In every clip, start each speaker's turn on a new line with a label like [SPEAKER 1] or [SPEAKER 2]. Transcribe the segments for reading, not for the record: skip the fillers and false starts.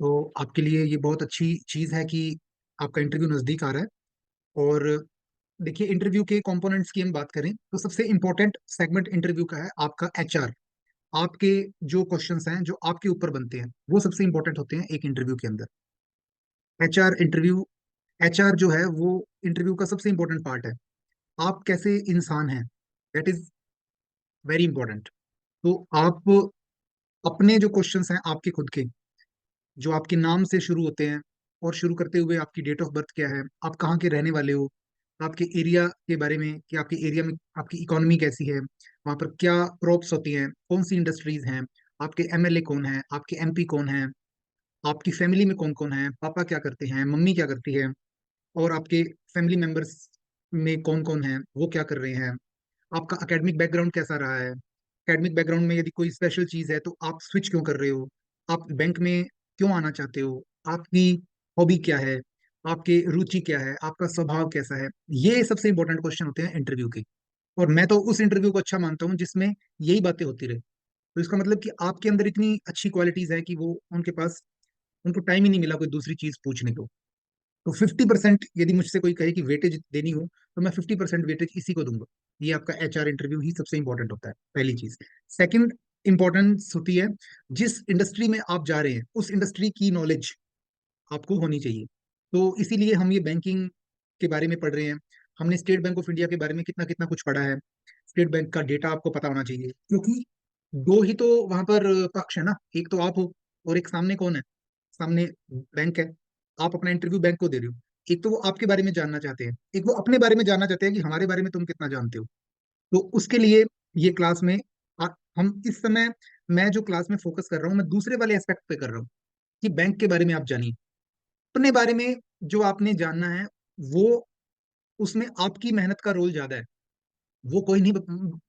[SPEAKER 1] तो आपके लिए ये बहुत अच्छी चीज़ है कि आपका इंटरव्यू नज़दीक आ रहा है। और देखिए, इंटरव्यू के कंपोनेंट्स की हम बात करें तो सबसे इंपॉर्टेंट सेगमेंट इंटरव्यू का है आपका एचआर। आपके जो क्वेश्चंस हैं जो आपके ऊपर बनते हैं वो सबसे इंपॉर्टेंट होते हैं एक इंटरव्यू के अंदर। एचआर जो है वो इंटरव्यू का सबसे इंपॉर्टेंट पार्ट है। आप कैसे इंसान हैं, दैट इज वेरी इंपॉर्टेंट। तो आप अपने जो क्वेश्चंस हैं आपके खुद के, जो आपके नाम से शुरू होते हैं और शुरू करते हुए आपकी डेट ऑफ बर्थ क्या है, आप कहाँ के रहने वाले हो, आपके एरिया के बारे में कि आपके एरिया में आपकी इकोनॉमी कैसी है, वहाँ पर क्या क्रॉप्स होती हैं, कौन सी इंडस्ट्रीज हैं, आपके एमएलए कौन है, आपके एमपी कौन है, आपकी फैमिली में कौन कौन है, पापा क्या करते हैं, मम्मी क्या करती है, और आपके फैमिली मेंबर्स में कौन कौन है, वो क्या कर रहे हैं, आपका एकेडमिक बैकग्राउंड कैसा रहा है, एकेडमिक बैकग्राउंड में यदि कोई स्पेशल चीज है तो आप स्विच क्यों कर रहे हो, आप बैंक में क्यों आना चाहते हो, आपकी हॉबी क्या है, आपकी रुचि क्या है, आपका स्वभाव कैसा है। ये सबसे इंपॉर्टेंट क्वेश्चन होते हैं इंटरव्यू के। और मैं तो उस इंटरव्यू को अच्छा मानता हूँ जिसमें यही बातें होती रहे। तो इसका मतलब कि आपके अंदर इतनी अच्छी क्वालिटीज है कि वो उनके पास, उनको टाइम ही नहीं मिला कोई दूसरी चीज पूछने को। तो 50% यदि मुझसे कोई कहे कि वेटेज देनी हो तो मैं 50% वेटेज इसी को दूंगा। ये आपका एचआर इंटरव्यू ही सबसे इंपॉर्टेंट होता है, पहली चीज। सेकंड इंपॉर्टेंस होती है, जिस इंडस्ट्री में आप जा रहे हैं उस इंडस्ट्री की नॉलेज आपको होनी चाहिए। तो इसीलिए हम ये बैंकिंग के बारे में पढ़ रहे हैं। हमने स्टेट बैंक ऑफ इंडिया के बारे में कितना कितना कुछ पढ़ा है। स्टेट बैंक का डेटा आपको पता होना चाहिए, क्योंकि दो ही तो वहां पर पक्ष है ना, एक तो आप हो और एक सामने कौन है, सामने बैंक है। आप अपना इंटरव्यू बैंक को दे रहे हो। एक तो वो आपके बारे में जानना चाहते हैं, एक वो अपने बारे में जानना चाहते हैं कि हमारे बारे में तुम कितना जानते हो। तो उसके लिए ये क्लास में आ, हम इस समय, मैं जो क्लास में फोकस कर रहा हूँ मैं दूसरे वाले एस्पेक्ट पे कर रहा हूँ कि बैंक के बारे में आप जानिए। अपने बारे में जो आपने जानना है वो, उसमें आपकी मेहनत का रोल ज्यादा है। वो कोई नहीं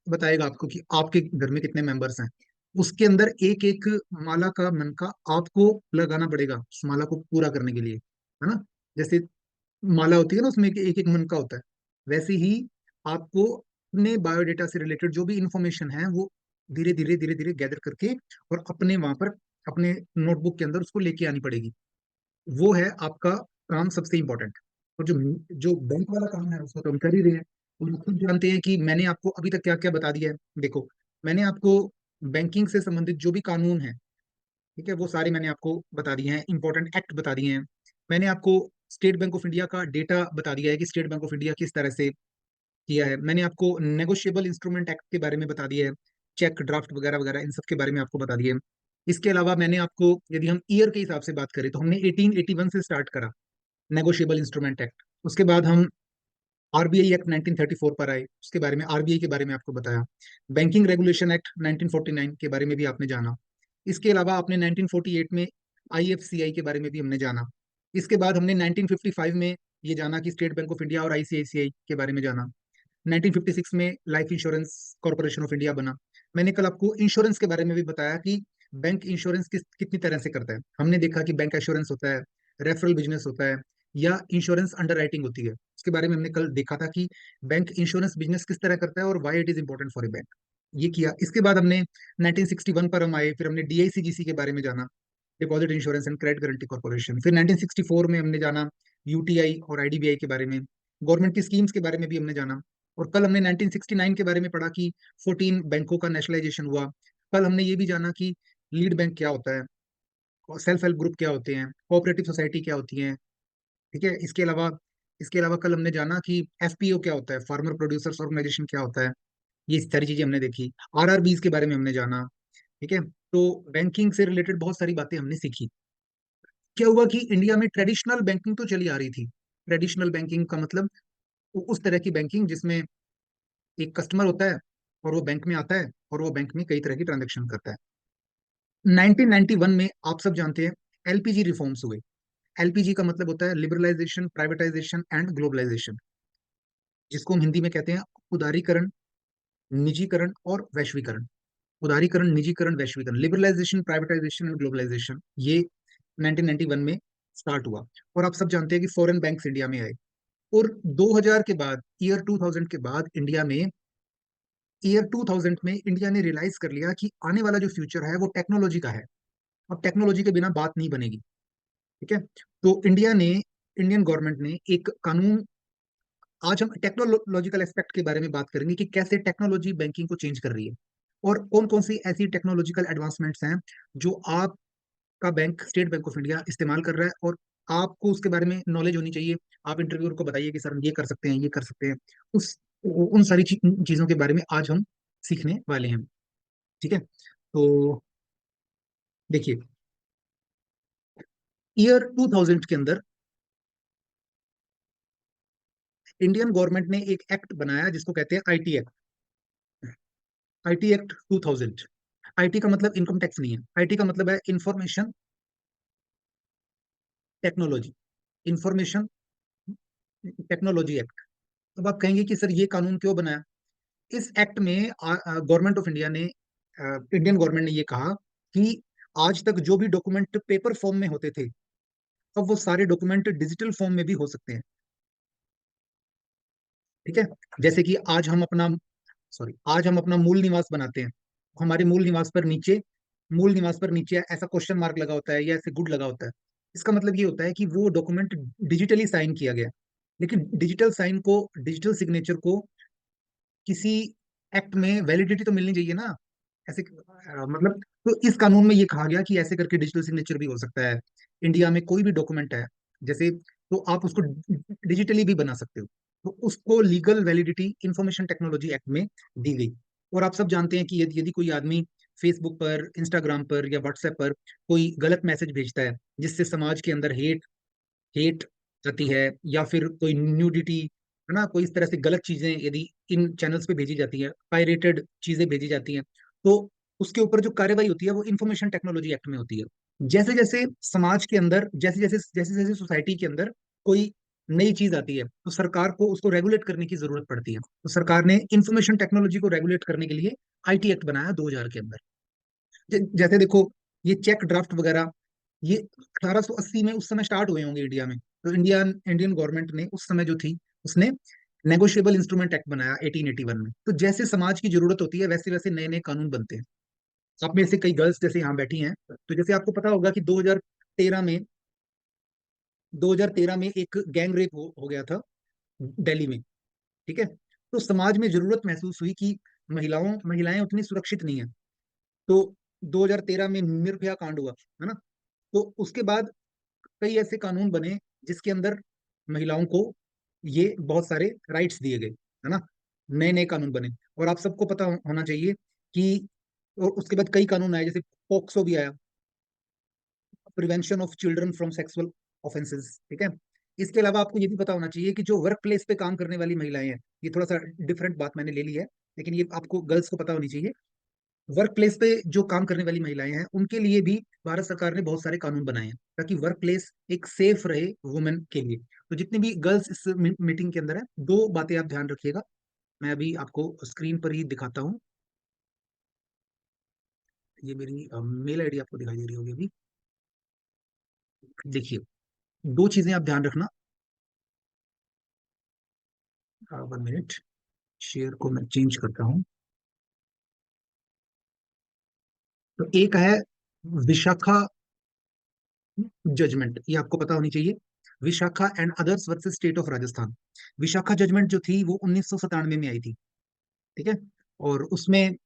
[SPEAKER 1] बताएगा आपको कि आपके घर में कितने मेंबर्स हैं। उसके अंदर एक एक माला का मनका आपको लगाना पड़ेगा उस माला को पूरा करने के लिए, है ना। जैसे माला होती है ना, उसमें एक एक मनका होता है, वैसे ही आपको अपने बायोडेटा से रिलेटेड जो भी इंफॉर्मेशन है वो धीरे धीरे धीरे धीरे गैदर करके और अपने वहां पर अपने नोटबुक के अंदर उसको लेके आनी पड़ेगी। वो है आपका काम सबसे इंपॉर्टेंट। और जो जो बैंक वाला काम है उसको तो हम कर ही रहे हैं। और आप खुद जानते हैं कि मैंने आपको अभी तक क्या क्या बता दिया है। देखो, मैंने आपको बैंकिंग से संबंधित जो भी कानून है, ठीक है, वो सारे मैंने आपको बता दिए हैं, इंपॉर्टेंट एक्ट बता दिए हैं। मैंने आपको स्टेट बैंक ऑफ इंडिया का डेटा बता दिया है कि स्टेट बैंक ऑफ इंडिया किस तरह से किया है। मैंने आपको नेगोशिएबल इंस्ट्रूमेंट एक्ट के बारे में बता दिया है, चेक ड्राफ्ट वगैरह वगैरह इन सब के बारे में आपको बता दिया है। इसके अलावा मैंने आपको, यदि हम ईयर के हिसाब से बात करें तो हमने 1881 से स्टार्ट करा नेगोशिएबल इंस्ट्रूमेंट एक्ट। उसके बाद हम आरबीआई एक्ट 1934 पर आए, उसके बारे में, आरबीआई के बारे में आपको बताया। बैंकिंग रेगुलेशन एक्ट 1949 के बारे में भी आपने जाना। इसके अलावा आपने 1948 में आईएफसीआई के बारे में भी हमने जाना। इसके बाद हमने 1955 में ये जाना कि स्टेट बैंक ऑफ इंडिया और आईसीआईसीआई के बारे में जाना। 1956 में life insurance corporation of India बना। मैंने कल आपको इंश्योरेंस के बारे में भी बताया कि बैंक इंश्योरेंस कितनी तरह से करता है। हमने देखा कि बैंक एश्योरेंस होता है, रेफरल बिजनेस होता है, या इंश्योरेंस अंडरराइटिंग होती है। उसके बारे में हमने कल देखा था कि बैंक इंश्योरेंस बिजनेस किस तरह करता है और why it is important for a bank. ये किया। इसके बाद हमने 1961 पर हम आए, फिर हमने डीआईसीजीसी के बारे में जाना, deposit insurance and credit guarantee corporation. फिर 1964 में हमने जाना यूटीआई और आईडीबीआई के बारे में, गवर्नमेंट की स्कीम्स के बारे में भी हमने जाना। और कल हमने 1969 के बारे में पढ़ा कि 14 बैंकों का नेशनलाइजेशन हुआ। कल हमने ये भी जाना कि लीड बैंक क्या होता है, सेल्फ हेल्प ग्रुप क्या होते हैं, कोऑपरेटिव सोसाइटी क्या होती हैं। ठीक है। इसके अलावा कल हमने जाना कि एफपीओ क्या होता है, फार्मर प्रोड्यूसर्स ऑर्गेनाइजेशन क्या होता है। ये सारी चीजें हमने देखी। आरआरबीज के बारे में हमने जाना। ठीक है। तो बैंकिंग से रिलेटेड बहुत सारी बातें हमने सीखी। क्या हुआ कि इंडिया में ट्रेडिशनल बैंकिंग तो चली आ रही थी। ट्रेडिशनल बैंकिंग का मतलब उस तरह की बैंकिंग जिसमें एक कस्टमर होता है और वो बैंक में आता है और वो बैंक में कई तरह की ट्रांजेक्शन करता है। 1991 में आप सब जानते हैं एलपीजी रिफॉर्म्स हुए। एलपीजी का मतलब होता है लिबरलाइजेशन, प्राइवेटाइजेशन एंड ग्लोबलाइजेशन, जिसको हम हिंदी में कहते हैं उदारीकरण, निजीकरण और वैश्वीकरण। उदारीकरण, निजीकरण, वैश्वीकरण, लिबरलाइजेशन, प्राइवेटाइजेशन एंड ग्लोबलाइजेशन, ये 1991 में स्टार्ट हुआ। और आप सब जानते हैं कि फॉरेन बैंक्स इंडिया में आए। और 2000 के बाद, ईयर 2000 के बाद इंडिया में, ईयर 2000 में इंडिया ने रियलाइज कर लिया कि आने वाला जो फ्यूचर है वो टेक्नोलॉजी का है। अब टेक्नोलॉजी के बिना बात नहीं बनेगी। ठीक है। तो इंडियन गवर्नमेंट ने एक कानून, आज हम टेक्नोलॉजिकल एस्पेक्ट के बारे में बात करेंगे कि कैसे टेक्नोलॉजी बैंकिंग को चेंज कर रही है, और कौन कौन सी ऐसी टेक्नोलॉजिकल एडवांसमेंट्स हैं जो आपका bank, state bank of India इस्तेमाल कर रहा है, और आपको उसके बारे में नॉलेज होनी चाहिए। आप इंटरव्यूअर को बताइए कि सर हम ये कर सकते हैं, ये कर सकते हैं। उस उन सारी चीजों के बारे में आज हम सीखने वाले हैं। ठीक है। तो देखिए, ईयर 2000 के अंदर इंडियन गवर्नमेंट ने एक एक्ट बनाया जिसको कहते हैं IT act. IT act 2000। IT का मतलब इनकम टैक्स नहीं है, आईटी का मतलब है information technology, information technology act. अब आप कहेंगे कि सर ये कानून क्यों बनाया? इस एक्ट में गवर्नमेंट ऑफ इंडिया ने, इंडियन गवर्नमेंट ने ये कहा कि आज तक जो भी डॉक्यूमेंट पेपर फॉर्म में होते थे, अब वो सारे डॉक्यूमेंट डिजिटल फॉर्म में भी हो सकते हैं। ठीक है। जैसे कि आज हम अपना मूल निवास बनाते हैं, हमारे मूल निवास पर नीचे ऐसा क्वेश्चन मार्क लगा होता है या ऐसे गुड लगा होता है। इसका मतलब ये होता है कि वो डॉक्यूमेंट डिजिटली साइन किया गया। लेकिन डिजिटल सिग्नेचर को किसी एक्ट में वैलिडिटी तो मिलनी चाहिए ना। ऐसे मतलब, तो इस कानून में ये कहा गया कि ऐसे करके डिजिटल सिग्नेचर भी हो सकता है। इंडिया में कोई भी डॉक्यूमेंट है, जैसे, तो आप उसको डिजिटली भी बना सकते हो। तो उसको legal validity information technology act में दी गई। और आप सब जानते हैं कि यदि कोई आदमी फेसबुक पर, इंस्टाग्राम पर या व्हाट्सएप पर कोई गलत मैसेज भेजता है जिससे समाज के अंदर हेट आती है, या फिर कोई न्यूडिटी, है ना, कोई इस तरह से गलत चीजें यदि इन चैनल्स पे भेजी जाती हैं, पायरेटेड चीजें भेजी जाती हैं, तो उसके ऊपर जो कार्रवाई होती है वो इंफॉर्मेशन टेक्नोलॉजी एक्ट में होती है। जैसे जैसे समाज के अंदर, जैसे जैसे सोसाइटी के अंदर कोई नई चीज आती है, तो सरकार को उसको रेगुलेट करने की जरूरत पड़ती है। तो सरकार ने इंफॉर्मेशन टेक्नोलॉजी को रेगुलेट करने के लिए आईटी एक्ट बनाया 2000 के अंदर। जैसे देखो, ये चेक ड्राफ्ट वगैरह, ये 1880 में उस समय स्टार्ट हुए होंगे इंडिया में। तो इंडियन गवर्नमेंट ने उस समय जो थी, उसने नेगोशिएबल इंस्ट्रूमेंट एक्ट बनाया 1881 में। तो जैसे समाज की जरूरत होती है वैसे वैसे नए नए कानून बनते हैं। आप में से कई गर्ल्स जैसे यहाँ बैठी हैं, तो जैसे आपको पता होगा कि 2013 में एक गैंग रेप हो गया था दिल्ली में। ठीक है। तो समाज में जरूरत महसूस हुई कि महिलाएं उतनी सुरक्षित नहीं है। तो 2013 में निर्भया कांड हुआ, है ना। तो उसके बाद कई ऐसे कानून बने जिसके अंदर महिलाओं को ये बहुत सारे राइट्स दिए गए, है ना। नए नए कानून बने। और आप सबको पता होना चाहिए कि, और उसके बाद कई कानून आए, जैसे पॉक्सो भी आया, prevention of children from sexual offences. ठीक है। इसके अलावा आपको ये भी पता होना चाहिए कि जो वर्क प्लेस पे काम करने वाली महिलाएं हैं, ये थोड़ा सा डिफरेंट बात मैंने ले ली है, लेकिन ये आपको गर्ल्स को पता होनी चाहिए। वर्क प्लेस पे जो काम करने वाली महिलाएं हैं उनके लिए भी भारत सरकार ने बहुत सारे कानून बनाए हैं, ताकि वर्क प्लेस एक सेफ रहे वुमेन के लिए। तो जितनी भी गर्ल्स इस मीटिंग के अंदर है, दो बातें आप ध्यान रखिएगा। मैं अभी आपको स्क्रीन पर ही दिखाता हूँ। ये मेरी मेल आईडी आपको दिखाई दे रही होगी अभी। देखिए, दो चीजें आप ध्यान रखना। 1 मिनट, शेयर को मैं चेंज करता हूँ। तो एक है विशाखा जजमेंट, ये आपको पता होनी चाहिए। Vishakha and others versus state of Rajasthan. Vishakha judgement जो थी वो 1997 में आई थी। ठीक है। और उसमें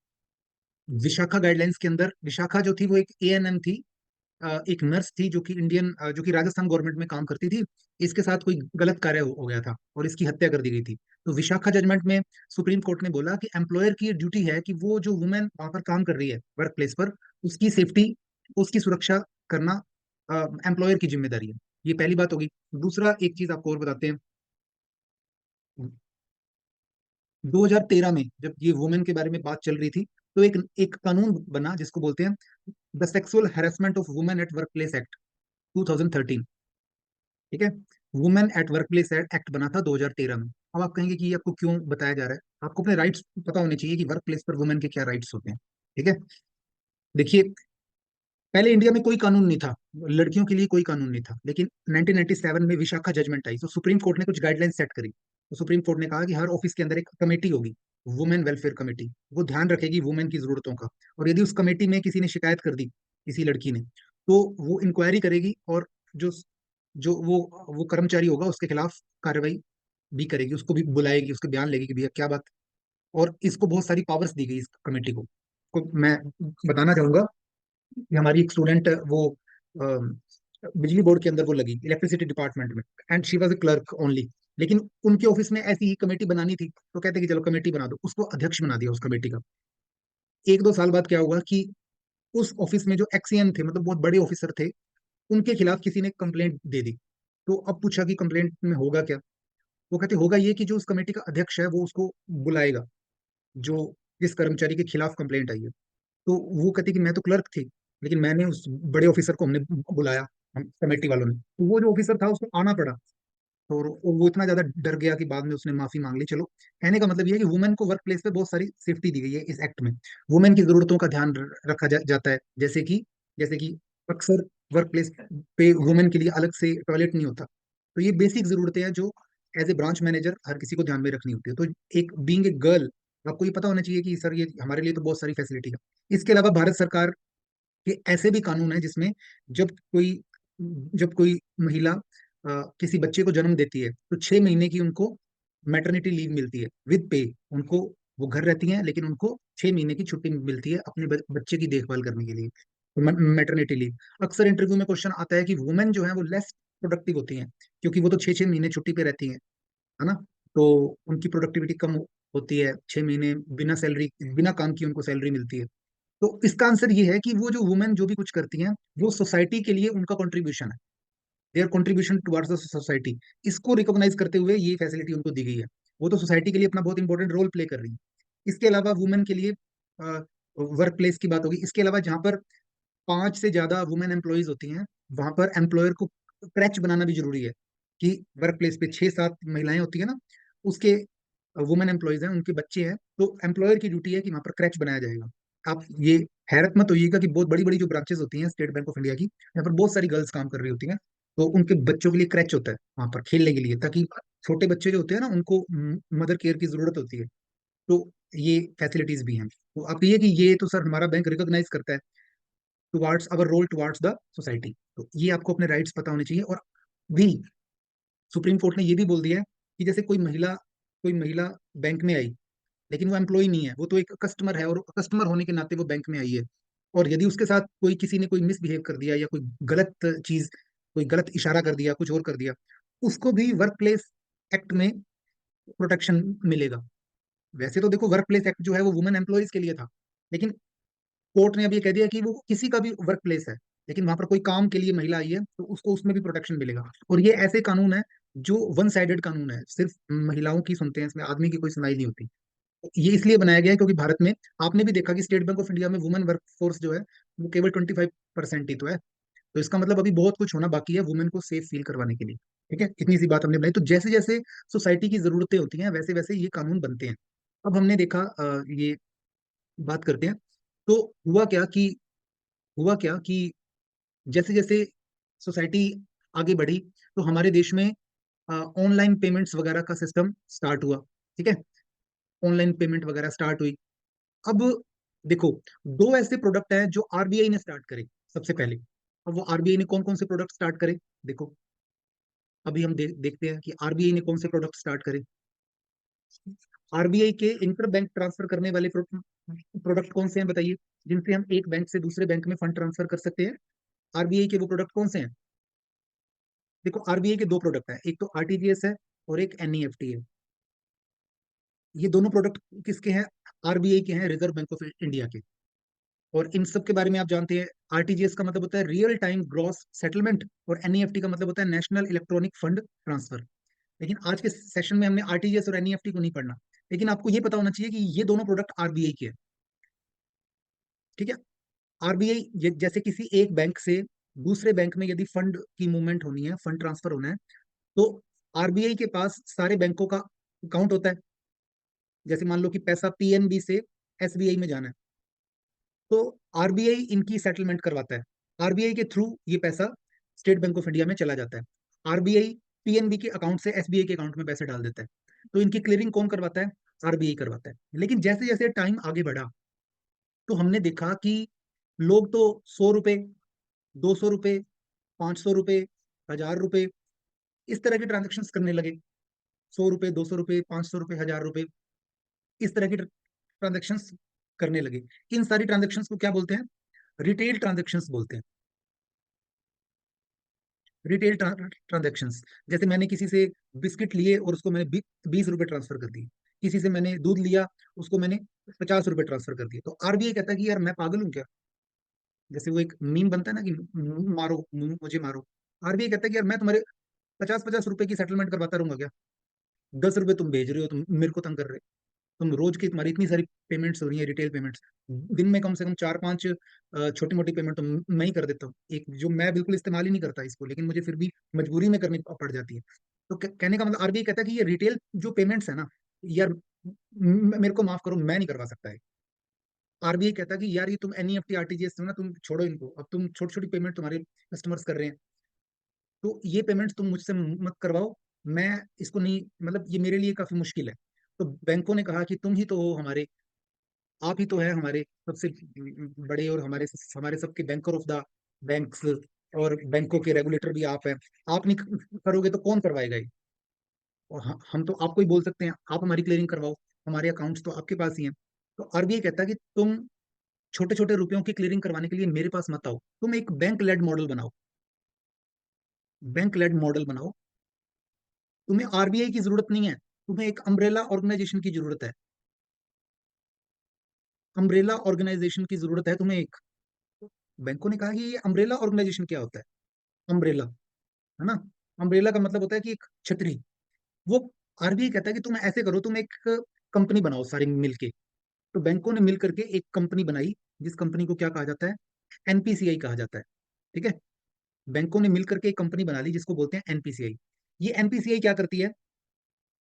[SPEAKER 1] विशाखा गाइडलाइंस के अंदर, विशाखा जो थी वो एक एएनएम थी, एक नर्स थी जो कि राजस्थान गवर्नमेंट में काम करती थी। इसके साथ कोई गलत कार्य हो गया था और इसकी हत्या कर दी गई थी। तो विशाखा जजमेंट में सुप्रीम कोर्ट ने बोला कि एम्प्लॉयर की ड्यूटी है कि वो जो वुमेन वहां पर काम कर रही है वर्क प्लेस पर, उसकी सेफ्टी, उसकी सुरक्षा करना एम्प्लॉयर की जिम्मेदारी है। ये पहली बात होगी। दूसरा, एक चीज आपको और बताते हैं। 2013 में जब ये वुमेन के बारे में बात चल रही थी, तो एक एक कानून बना जिसको बोलते हैं the sexual harassment of women at work place act 2013। ठीक है। Women at work place act बना था 2013 में। अब आप कहेंगे कि ये आपको क्यों बताया जा रहा है? आपको अपने राइट्स पता होने चाहिए कि वर्क प्लेस पर वुमेन के क्या राइट्स होते हैं। ठीक है। देखिए, पहले इंडिया में कोई कानून नहीं था, लड़कियों के लिए कोई कानून नहीं था, लेकिन 1997 में विशाखा जजमेंट आई तो सुप्रीम कोर्ट ने कुछ गाइडलाइन सेट करी। तो सुप्रीम कोर्ट ने कहा कि हर ऑफिस के अंदर एक कमेटी होगी, वुमेन वेलफेयर कमेटी। वो ध्यान रखेगी वुमेन की जरूरतों का। और यदि उस कमेटी में किसी ने शिकायत कर दी, किसी लड़की ने, तो वो इंक्वायरी करेगी और जो जो वो कर्मचारी होगा उसके खिलाफ कार्रवाई भी करेगी, उसको भी बुलाएगी, उसके बयान लेगी कि भैया क्या बात। और इसको बहुत सारी पावर्स दी गई इस कमेटी को मैं बताना चाहूंगा कि हमारी एक स्टूडेंट वो बिजली बोर्ड के अंदर वो लगी, इलेक्ट्रिसिटी डिपार्टमेंट में, and she was a clerk only. लेकिन उनके ऑफिस में ऐसी ही कमेटी बनानी थी, तो कहते कि चलो कमेटी बना दो, उसको अध्यक्ष बना दिया उस कमेटी का। एक दो साल बाद क्या हुआ कि उस ऑफिस में जो एक्सीएन थे, मतलब बहुत बड़े ऑफिसर थे, उनके खिलाफ किसी ने कंप्लेंट दे दी। तो अब पूछा कि कंप्लेंट में होगा क्या। वो कहते होगा ये कि जो उस कमेटी का अध्यक्ष है वो उसको बुलाएगा, जो जिस कर्मचारी के खिलाफ कंप्लेंट आई है। तो वो कहती कि मैं तो क्लर्क थी, लेकिन मैंने उस बड़े ऑफिसर को हमने बुलाया, हम कमेटी वालों ने, तो वो जो ऑफिसर था उसको आना पड़ा। और वो इतना ज्यादा डर गया कि बाद में उसने माफी मांग ली। चलो, कहने का मतलब ये है कि वुमेन को वर्क प्लेस पे बहुत सारी सेफ्टी दी गई है इस एक्ट में। वुमेन की जरूरतों का ध्यान रखा जाता है, जैसे कि अक्सर वर्क प्लेस पे वुमेन के लिए अलग से टॉयलेट नहीं होता। तो ये बेसिक जरूरतें हैं जो एज ए ब्रांच मैनेजर हर किसी को ध्यान में रखनी होती है। तो एक बीइंग ए गर्ल, आपको ये पता होना चाहिए कि सर ये हमारे लिए तो बहुत सारी फैसिलिटी है। इसके अलावा भारत सरकार के ऐसे भी कानून है जिसमें जब कोई जब कोई महिला किसी बच्चे को जन्म देती है तो 6 महीने की उनको मैटरनिटी लीव मिलती है विद पे। उनको, वो घर रहती हैं लेकिन उनको 6 महीने की छुट्टी मिलती है अपने बच्चे की देखभाल करने के लिए, मैटरनिटी लीव। अक्सर इंटरव्यू में क्वेश्चन आता है कि वुमेन जो है वो लेस प्रोडक्टिव होती हैं, क्योंकि वो तो 6 6 महीने छुट्टी पे रहती हैं, है ना। तो उनकी प्रोडक्टिविटी कम होती है, 6 महीने बिना सैलरी, बिना काम की उनको सैलरी मिलती है। तो इसका आंसर ये है कि वो जो वुमेन जो भी कुछ करती हैं वो सोसाइटी के लिए उनका कंट्रीब्यूशन है, there contribution towards the society. इसको रिकॉग्नाइज करते हुए ये फैसिलिटी उनको दी गई है। वो तो सोसाइटी के लिए अपना बहुत इंपॉर्टेंट रोल प्ले कर रही है। इसके अलावा वुमेन के लिए वर्क प्लेस की बात होगी, इसके अलावा जहाँ पर 5 से ज्यादा वुमेन एम्प्लॉयज होती हैं वहां पर एम्प्लॉयर को क्रैच बनाना भी जरूरी है। कि वर्क प्लेस पे 6 7 महिलाएं होती है ना, उसके वुमेन एम्प्लॉयज हैं, उनके बच्चे हैं, तो एम्प्लॉयर की ड्यूटी है कि वहां पर क्रैच बनाया जाएगा। आप ये हैरत मत होइएगा कि बहुत बड़ी बड़ी जो ब्रांचेस होती हैं स्टेट बैंक ऑफ इंडिया की, यहाँ पर बहुत सारी गर्ल्स काम कर रही होती हैं, तो उनके बच्चों के लिए क्रैच होता है वहां पर खेलने के लिए, ताकि छोटे बच्चे जो होते हैं ना उनको मदर केयर की जरूरत होती है। तो ये फैसिलिटीज भी हैं। तो आप ये कि ये तो सर हमारा बैंक रिकॉग्नाइज करता है towards our role towards the society. तो ये आपको अपने राइट्स पता होने चाहिए। और भी सुप्रीम कोर्ट ने ये भी बोल दिया है कि जैसे कोई महिला बैंक में आई, लेकिन वो एम्प्लॉय नहीं है, वो तो एक कस्टमर है, और कस्टमर होने के नाते वो बैंक में आई है। और यदि उसके साथ किसी ने कोई मिसबिहेव कर दिया या कोई गलत चीज, कोई गलत इशारा कर दिया, कुछ और कर दिया, उसको भी वर्क प्लेस एक्ट में प्रोटेक्शन मिलेगा। वैसे तो देखो वर्क प्लेस एक्ट जो है वो वुमेन एम्प्लॉयज के लिए था, लेकिन कोर्ट ने अब ये कह दिया कि वो किसी का भी वर्क प्लेस है, लेकिन वहां पर कोई काम के लिए महिला आई है तो उसको उसमें भी प्रोटेक्शन मिलेगा। और ये ऐसे कानून है जो वन साइडेड कानून है, सिर्फ महिलाओं की सुनते हैं, इसमें आदमी की कोई सुनाई नहीं होती। ये इसलिए बनाया गया है क्योंकि भारत में आपने भी देखा कि स्टेट बैंक ऑफ इंडिया में वुमेन वर्क फोर्स जो है वो केवल 25% ही तो है। तो इसका मतलब अभी बहुत कुछ होना बाकी है वुमेन को सेफ फील करवाने के लिए। ठीक है, इतनी सी बात हमने बनाई। तो जैसे जैसे सोसाइटी की जरूरतें होती हैं वैसे वैसे ये कानून बनते हैं। अब हमने देखा, ये बात करते हैं। तो हुआ क्या कि जैसे जैसे सोसाइटी आगे बढ़ी, तो हमारे देश में ऑनलाइन पेमेंट्स वगैरह का सिस्टम स्टार्ट हुआ। ठीक है, ऑनलाइन पेमेंट वगैरह स्टार्ट हुई। अब देखो, दो ऐसे प्रोडक्ट हैं जो आरबीआई ने स्टार्ट करे सबसे पहले। अब वो आरबीआई ने कौन कौन से प्रोडक्ट स्टार्ट करे, देखो, अभी हम देखते हैं कि आरबीआई ने कौन से प्रोडक्ट स्टार्ट करे। आरबीआई के इंटर बैंक ट्रांसफर करने वाले प्रोडक्ट कौन से हैं बताइए, जिनसे हम एक बैंक से दूसरे बैंक में फंड ट्रांसफर कर सकते हैं। आरबीआई के वो प्रोडक्ट कौन से हैं? देखो, आरबीआई के दो प्रोडक्ट हैं, एक तो आरटीजीएस है और एक एनईएफटी है। ये दोनों प्रोडक्ट किसके हैं? आरबीआई के हैं, रिजर्व बैंक ऑफ इंडिया के। और इन सब के बारे में आप जानते हैं, आरटीजीएस का मतलब होता है रियल टाइम ग्रॉस सेटलमेंट, और एनईएफटी का मतलब होता है नेशनल इलेक्ट्रॉनिक फंड ट्रांसफर। लेकिन आज के सेशन में हमने आरटीजीएस और एनईएफटी को नहीं पढ़ना। लेकिन आपको ये पता होना चाहिए कि ये दोनों प्रोडक्ट आरबीआई के हैं। ठीक है, आरबीआई जैसे किसी एक बैंक से दूसरे बैंक में यदि फंड की मूवमेंट होनी है, फंड ट्रांसफर होना है, तो आरबीआई के पास सारे बैंकों का अकाउंट होता है। जैसे मान लो कि पैसा पीएनबी से एसबीआई में जाना है, तो आरबीआई इनकी सेटलमेंट करवाता है। आरबीआई के थ्रू ये पैसा स्टेट बैंक ऑफ इंडिया में चला जाता है। आरबीआई पीएनबी के अकाउंट से एसबीआई के अकाउंट में पैसे डाल देता है। तो इनकी क्लियरिंग कौन करवाता है? आरबीआई करवाता है। लेकिन जैसे जैसे टाइम आगे बढ़ा, तो हमने देखा कि लोग तो 100 रुपए, 200 रुपए, 500 रुपए, 1000 रुपए, इस तरह के ट्रांजेक्शन करने लगे। 100 रुपए, 200 रुपए, 500 रुपए, 1000 रुपए, इस तरह की ट्रांजेक्शन करने लगे। इन सारी ट्रांजेक्शन को क्या बोलते हैं? रिटेल ट्रांजेक्शन बोलते हैं। रिटेल ट्रांजेक्शन्स, जैसे मैंने किसी से बिस्किट लिए और उसको मैंने 20 रुपए ट्रांसफर कर दिए। किसी से मैंने दूध लिया, उसको मैंने 50 रुपए ट्रांसफर कर दिए। तो आरबीआई कहता है कि यार मैं पागल हूँ क्या? जैसे वो एक मीम बनता है ना कि मारो मुझे मारो। आरबीआई कहता है कि यार मैं तुम्हारे 50-50 रुपए की सेटलमेंट करवाता रहूंगा क्या? 10 रुपए तुम भेज रहे हो, तुम मेरे को तंग कर रहे हो। तुम रोज की तुम्हारी इतनी सारी पेमेंट्स हो रही है, रिटेल पेमेंट्स, दिन में कम से कम 4-5 छोटी मोटी पेमेंट तो मैं ही कर देता हूँ, एक जो मैं बिल्कुल इस्तेमाल ही नहीं करता इसको, लेकिन मुझे फिर भी मजबूरी में करनी पड़ जाती है। तो कहने का मतलब आरबीआई कहता है कि ये रिटेल जो पेमेंट्स है ना, यार मेरे को माफ करो, मैं नहीं करवा सकता है। आरबीआई कहता है कि यार ये तुम एनईएफटी आरटीजीएस ना, तुम छोड़ो इनको, अब तुम छोटी छोटी पेमेंट तुम्हारे कस्टमर्स कर रहे हैं, तो ये पेमेंट्स तुम मुझसे मत करवाओ। मैं इसको नहीं, मतलब ये मेरे लिए काफी मुश्किल है। तो बैंकों ने कहा कि तुम ही तो हो हमारे, आप ही तो है हमारे सबसे बड़े, और हमारे हमारे सबके बैंकर ऑफ द बैंक्स, और बैंकों के रेगुलेटर भी आप हैं। आप नहीं करोगे तो कौन करवाएगा ये? और हम तो आपको ही बोल सकते हैं, आप हमारी क्लियरिंग करवाओ, हमारे अकाउंट्स तो आपके पास ही हैं। तो आरबीआई कहता है कि तुम छोटे छोटे रुपयों की क्लियरिंग करवाने के लिए मेरे पास मत आओ, तुम एक बैंक लेड मॉडल बनाओ। बैंक लेड मॉडल बनाओ। तुम्हें आरबीआई की जरूरत नहीं है, तुम्हें एक अम्ब्रेला ऑर्गेनाइजेशन की जरूरत है। अम्ब्रेला ऑर्गेनाइजेशन की जरूरत है तुम्हें एक। बैंकों ने कहा कि ये अम्ब्रेला ऑर्गेनाइजेशन क्या होता है? अम्ब्रेला, है ना? अम्ब्रेला का मतलब होता है कि एक छतरी। वो आरबीआई कहता है कि तुम ऐसे करो, तुम एक कंपनी बनाओ सारी मिलके। तो बैंकों ने मिल करके एक कंपनी बनाई, जिस कंपनी को क्या कहा जाता है? एनपीसीआई कहा जाता है। ठीक है? बैंकों ने मिल करके एक कंपनी बना ली जिसको बोलते हैं एनपीसीआई। ये एनपीसीआई क्या करती है?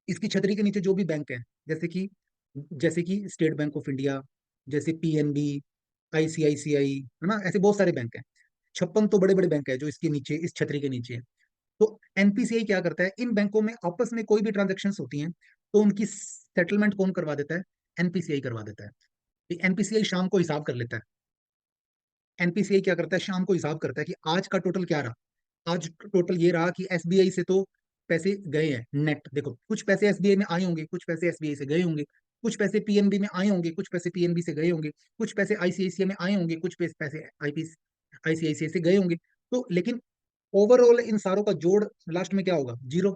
[SPEAKER 1] इसकी छतरी के नीचे जो भी बैंक है, जैसे कि स्टेट बैंक ऑफ इंडिया, जैसे पीएनबी, आईसीआईसीआई, है ना, ऐसे बहुत सारे बैंक हैं। 56 तो बड़े बड़े बैंक है जो इसके नीचे, इस छतरी के नीचे है। तो एनपीसीआई क्या करता है, इन बैंकों में आपस में कोई भी ट्रांजेक्शन होती हैं, तो उनकी सेटलमेंट कौन करवा देता है? एनपीसीआई करवा देता है। एनपीसीआई शाम को हिसाब कर लेता है। एनपीसीआई क्या करता है, शाम को हिसाब करता है कि आज का टोटल क्या रहा। आज टोटल ये रहा कि एसबीआई से तो पैसे गए हैं नेट, देखो कुछ पैसे एसबीआई में आए होंगे, कुछ पैसे एसबीआई से गए होंगे, कुछ पैसे पीएनबी में आए होंगे, कुछ पैसे पीएनबी से गए होंगे, कुछ पैसे आईसीआईसीआई में आए होंगे, कुछ पैसे आईसीआईसीआई से गए होंगे। तो लेकिन ओवरऑल इन सारों का जोड़ लास्ट में क्या होगा? जीरो।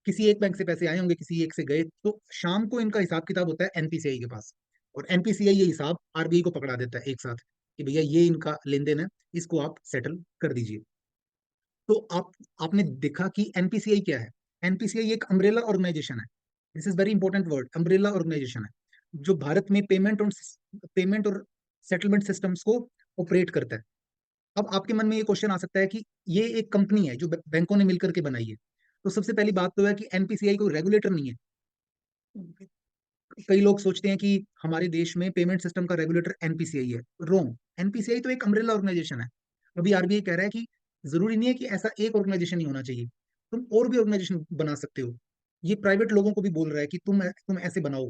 [SPEAKER 1] किसी एक बैंक से पैसे आए होंगे, किसी एक से गए, तो शाम को इनका हिसाब किताब होता है एनपीसीआई के पास। और एनपीसीआई ये हिसाब आरबीआई को पकड़ा देता है एक साथ, कि भैया ये इनका लेन देन है, इसको आप सेटल कर दीजिए। तो आपने देखा कि एनपीसीआई क्या है? एनपीसीआई एक अम्ब्रेला ऑर्गेनाइजेशन है। This is very important word, umbrella organisation है, जो भारत में पेमेंट और सेटलमेंट सिस्टम्स को ऑपरेट करता है। अब आपके मन में ये क्वेश्चन आ सकता है कि ये एक कंपनी है जो बैंकों ने मिलकर के बनाई है। तो सबसे पहली बात तो है कि एनपीसीआई कोई रेगुलेटर नहीं है। कई लोग सोचते हैं कि हमारे देश में पेमेंट सिस्टम का रेगुलेटर एनपीसीआई है। रोंग। एनपीसीआई तो एक अम्ब्रेला ऑर्गेनाइजेशन है। अभी आरबीआई कह रहा है कि जरूरी नहीं है कि ऐसा एक ऑर्गेनाइजेशन ही होना चाहिए, तुम और भी ऑर्गेनाइजेशन बना सकते हो। ये प्राइवेट लोगों को भी बोल रहा है कि तुम ऐसे बनाओ।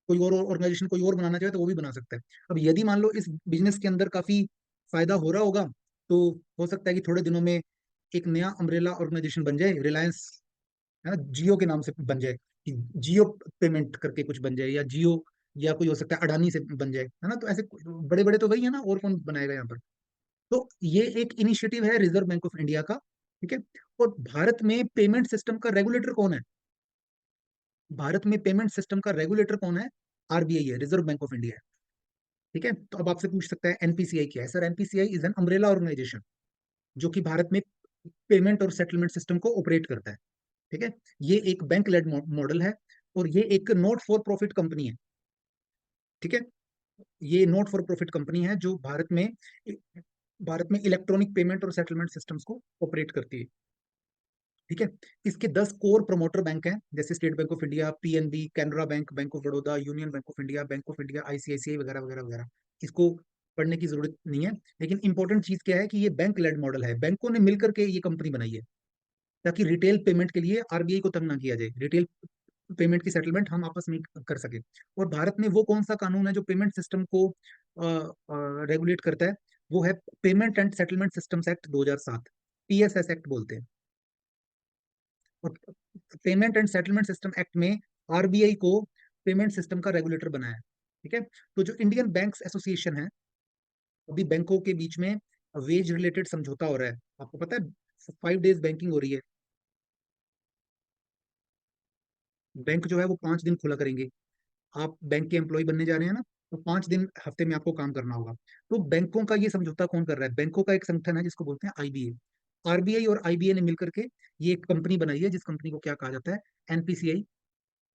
[SPEAKER 1] कोई और ऑर्गेनाइजेशन कोई और बनाना चाहे तो वो भी बना सकता है। अब यदि मान लो इस बिजनेस के अंदर काफी फायदा हो रहा होगा, तो हो सकता है कि थोड़े दिनों में एक नया अम्ब्रेला ऑर्गेनाइजेशन बन जाए, रिलायंस, है ना, जियो के नाम से बन जाए, कि जियो पेमेंट करके कुछ बन जाए, या जियो, या कोई हो सकता है अडानी से बन जाए, है ना। तो ऐसे बड़े बड़े तो वही है ना, और कौन बनाएगा यहाँ पर? तो ये एक इनिशिएटिव है रिजर्व बैंक ऑफ इंडिया का। ठीक है? और भारत में पेमेंट सिस्टम का रेगुलेटर कौन है? भारत में पेमेंट सिस्टम का रेगुलेटर कौन है? आरबीआई है, रिजर्व बैंक ऑफ इंडिया है। ठीक है? तो अब आपसे पूछ सकता है एनपीसीआई क्या है? Sir, NPCI is an umbrella organisation, जो कि भारत में पेमेंट और सेटलमेंट सिस्टम को ऑपरेट करता है। ठीक है? ये एक बैंक लेड मॉडल है, और ये एक नॉट फॉर प्रॉफिट कंपनी है। ठीक है? ये नॉट फॉर प्रॉफिट कंपनी है जो भारत में इलेक्ट्रॉनिक पेमेंट और सेटलमेंट सिस्टम्स को ऑपरेट करती है। ठीक है? इसके 10 कोर प्रमोटर बैंक हैं, जैसे state bank of India, PNB, Canara bank, bank of Baroda, union bank of India, ICICI वगैरह वगैरह वगैरह। इसको पढ़ने की जरूरत नहीं है। लेकिन इंपॉर्टेंट चीज क्या है कि ये बैंक लेड मॉडल है, बैंकों ने मिलकर के ये कंपनी बनाई है, ताकि रिटेल पेमेंट के लिए आरबीआई को तंग ना किया जाए, रिटेल पेमेंट की सेटलमेंट हम आपस में कर सके। और भारत में वो कौन सा कानून है जो पेमेंट सिस्टम को रेगुलेट करता है? वो है payment and settlement systems act 2007, PSS act बोलते हैं। और payment and settlement system act में आरबीआई को पेमेंट सिस्टम का रेगुलेटर बनाया है। ठीक है। तो जो इंडियन बैंक्स एसोसिएशन है, अभी बैंकों के बीच में वेज रिलेटेड समझौता हो रहा है, आपको पता है 5 डेज बैंकिंग हो रही है। बैंक जो है वो 5 दिन खुला करेंगे। आप बैंक के एम्प्लॉय बनने जा रहे हैं ना, तो 5 दिन हफ्ते में आपको काम करना होगा। तो बैंकों का ये समझौता कौन कर रहा है? बैंकों का एक संगठन है जिसको बोलते हैं आईबीए। आरबीआई और आईबीए ने मिलकर के ये एक कंपनी बनाई है, जिस कंपनी को क्या कहा जाता है? एनपीसीआई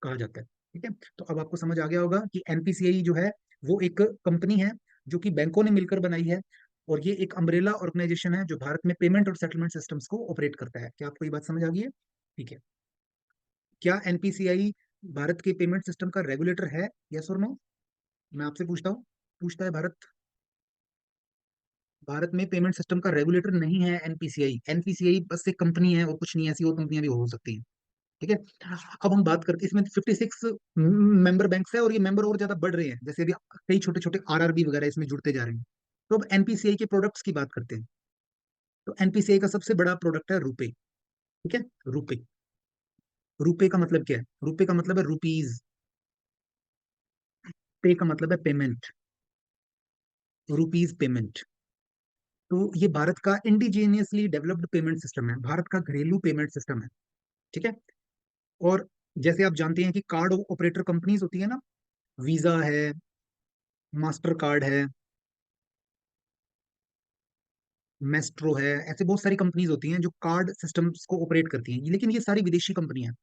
[SPEAKER 1] कहा जाता है। ठीक है। तो अब आपको समझ आ गया होगा कि एनपीसीआई जो है वो एक कंपनी है जो कि बैंकों ने मिलकर बनाई है, और ये एक अम्ब्रेला ऑर्गेनाइजेशन है जो भारत में पेमेंट और सेटलमेंट सिस्टम्स को ऑपरेट करता है। क्या आपको ये बात समझ आ गई है? ठीक है। क्या एनपीसीआई भारत के पेमेंट सिस्टम का रेगुलेटर है? यस और नो? मैं आपसे पूछता हूँ। पूछता है भारत। भारत में पेमेंट सिस्टम का रेगुलेटर नहीं है एनपीसीआई। एनपीसीआई बस एक कंपनी है और कुछ नहीं है, ऐसी और कंपनियां भी हो सकती हैं। ठीक है। अब हम बात करते हैं, इसमें 56 मेंबर बैंक्स है, और ये मेंबर और ज्यादा बढ़ रहे हैं, जैसे अभी कई छोटे छोटे आरआरबी वगैरह इसमें जुड़ते जा रहे हैं। तो अब एनपीसीआई के प्रोडक्ट्स की बात करते हैं। तो एनपीसीआई का सबसे बड़ा प्रोडक्ट है रुपे। ठीक है। रुपे। रुपे का मतलब क्या है? रुपे का मतलब है रुपीज। पे का मतलब है पेमेंट। Rupees payment. तो ये भारत का इंडिजीनियसली डेवलप्ड पेमेंट सिस्टम है, भारत का घरेलू पेमेंट सिस्टम है। ठीक है। और जैसे आप जानते हैं कि कार्ड ऑपरेटर कंपनीज होती है ना, वीजा है, मास्टर कार्ड है, मेस्ट्रो है, ऐसे बहुत सारी कंपनीज होती हैं जो कार्ड सिस्टम्स को ऑपरेट करती हैं, लेकिन ये सारी विदेशी कंपनियां हैं।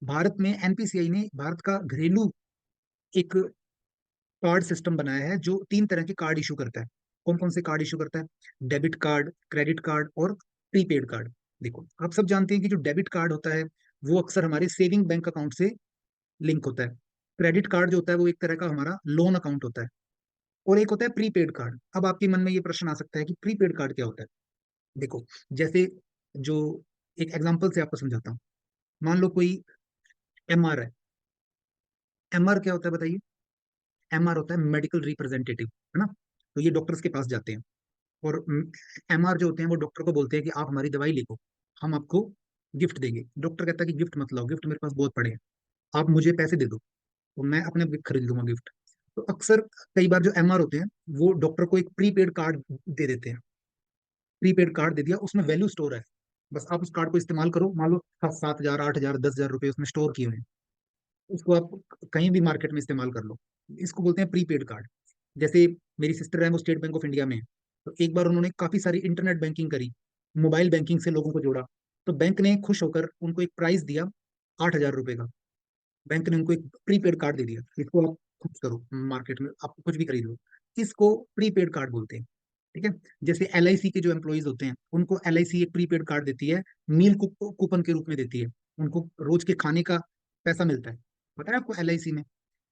[SPEAKER 1] भारत में एनपीसीआई ने भारत का घरेलू एक कार्ड सिस्टम बनाया है जो 3 तरह के कार्ड इशू करता है। कौन कौन से कार्ड इशू करता है? डेबिट कार्ड, क्रेडिट कार्ड और प्रीपेड कार्ड। देखो, आप सब जानते हैं कि जो डेबिट कार्ड होता है वो अक्सर हमारे सेविंग बैंक अकाउंट से लिंक होता है। क्रेडिट कार्ड जो होता है वो एक तरह का हमारा लोन अकाउंट होता है। और एक होता है प्रीपेड कार्ड। अब आपके मन में ये प्रश्न आ सकता है कि प्रीपेड कार्ड क्या होता है? देखो, जैसे जो एक एग्जांपल से आपको समझाता हूँ। मान लो कोई एमआर है। एमआर क्या होता है बताइए? एमआर होता है मेडिकल रिप्रेजेंटेटिव, है ना? तो ये डॉक्टर्स के पास जाते हैं, और एमआर जो होते हैं वो डॉक्टर को बोलते हैं कि आप हमारी दवाई लिखो, हम आपको गिफ्ट देंगे। डॉक्टर कहता है कि गिफ्ट मत लाओ, गिफ्ट मेरे पास बहुत पड़े हैं, आप मुझे पैसे दे दो, तो मैं अपने आप खरीद लूंगा गिफ्ट। तो अक्सर कई बार जो एमआर होते हैं वो डॉक्टर को एक प्रीपेड कार्ड दे देते हैं। प्रीपेड कार्ड दे दिया, उसमें वैल्यू स्टोर है, बस आप उस कार्ड को इस्तेमाल करो। मान लो 7,000, 8,000, 10,000 रुपए उसमें स्टोर किए हुए हैं, उसको आप कहीं भी मार्केट में इस्तेमाल कर लो। इसको बोलते हैं प्रीपेड कार्ड। जैसे मेरी सिस्टर है, वो स्टेट बैंक ऑफ इंडिया में है। तो एक बार उन्होंने काफी सारी इंटरनेट बैंकिंग करी, मोबाइल बैंकिंग से लोगों को जोड़ा। तो बैंक ने खुश होकर उनको एक प्राइस दिया, 8,000 रुपए का। बैंक ने उनको एक प्रीपेड कार्ड दे दिया, इसको आप कुछ करो मार्केट में, आप कुछ भी खरीद लो। इसको प्रीपेड कार्ड बोलते हैं। ठीक है। जैसे एलआईसी के जो एम्प्लॉयज होते हैं उनको एलआईसी एक प्रीपेड कार्ड देती है, मील कूपन के रूप में देती है। उनको रोज के खाने का पैसा मिलता है। पता है आपको एलआईसी में,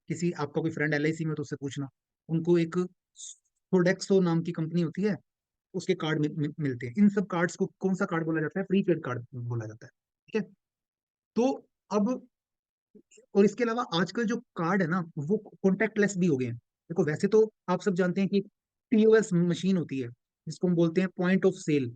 [SPEAKER 1] किसी आपका कोई फ्रेंड एलआईसी में तो उससे पूछना, उनको एक प्रोडेक्सो नाम की कंपनी होती है, उसके कार्ड मिलते हैं। इन सब कार्ड्स को कौन सा कार्ड बोला जाता है? प्रीपेड कार्ड बोला जाता है। ठीक है। तो अब, और इसके अलावा आजकल जो कार्ड है ना वो कॉन्टेक्टलेस भी हो गए हैं। देखो, वैसे तो आप सब जानते हैं कि पीओएस मशीन होती है, जिसको हम बोलते हैं point of sale.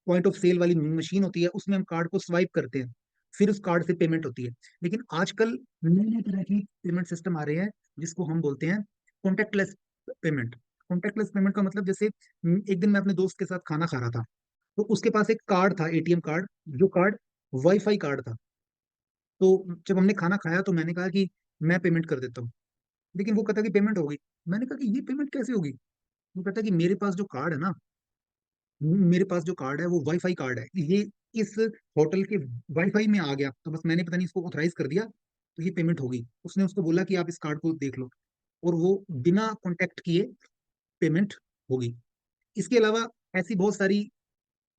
[SPEAKER 1] Point of sale वाली मशीन होती है, उसमें हम कार्ड को स्वाइप करते हैं, फिर उस कार्ड से पेमेंट होती है। लेकिन आजकल नई नई तरह की पेमेंट सिस्टम आ रहे हैं, जिसको हम बोलते हैं कॉन्टेक्टलेस पेमेंट। कॉन्टेक्टलेस पेमेंट का मतलब, जैसे एक दिन मैं अपने दोस्त के साथ खाना खा रहा था, तो उसके पास एक कार्ड था, एटीएम कार्ड, जो कार्ड वाईफाई कार्ड था। तो जब हमने खाना खाया तो मैंने कहा कि मैं पेमेंट कर देता हूँ, लेकिन वो कहता कि पेमेंट हो गई। मैंने कहा कि ये पेमेंट कैसे होगी? वो कहता कि मेरे पास जो कार्ड है ना, मेरे पास जो कार्ड है वो वाईफाई कार्ड है, ये इस होटल के वाईफाई में आ गया, तो बस मैंने पता नहीं इसको ऑथराइज कर दिया, तो ये पेमेंट हो गई। उसने उसको बोला कि आप इस कार्ड को देख लो, और वो बिना कांटेक्ट किए पेमेंट होगी। इसके अलावा ऐसी बहुत सारी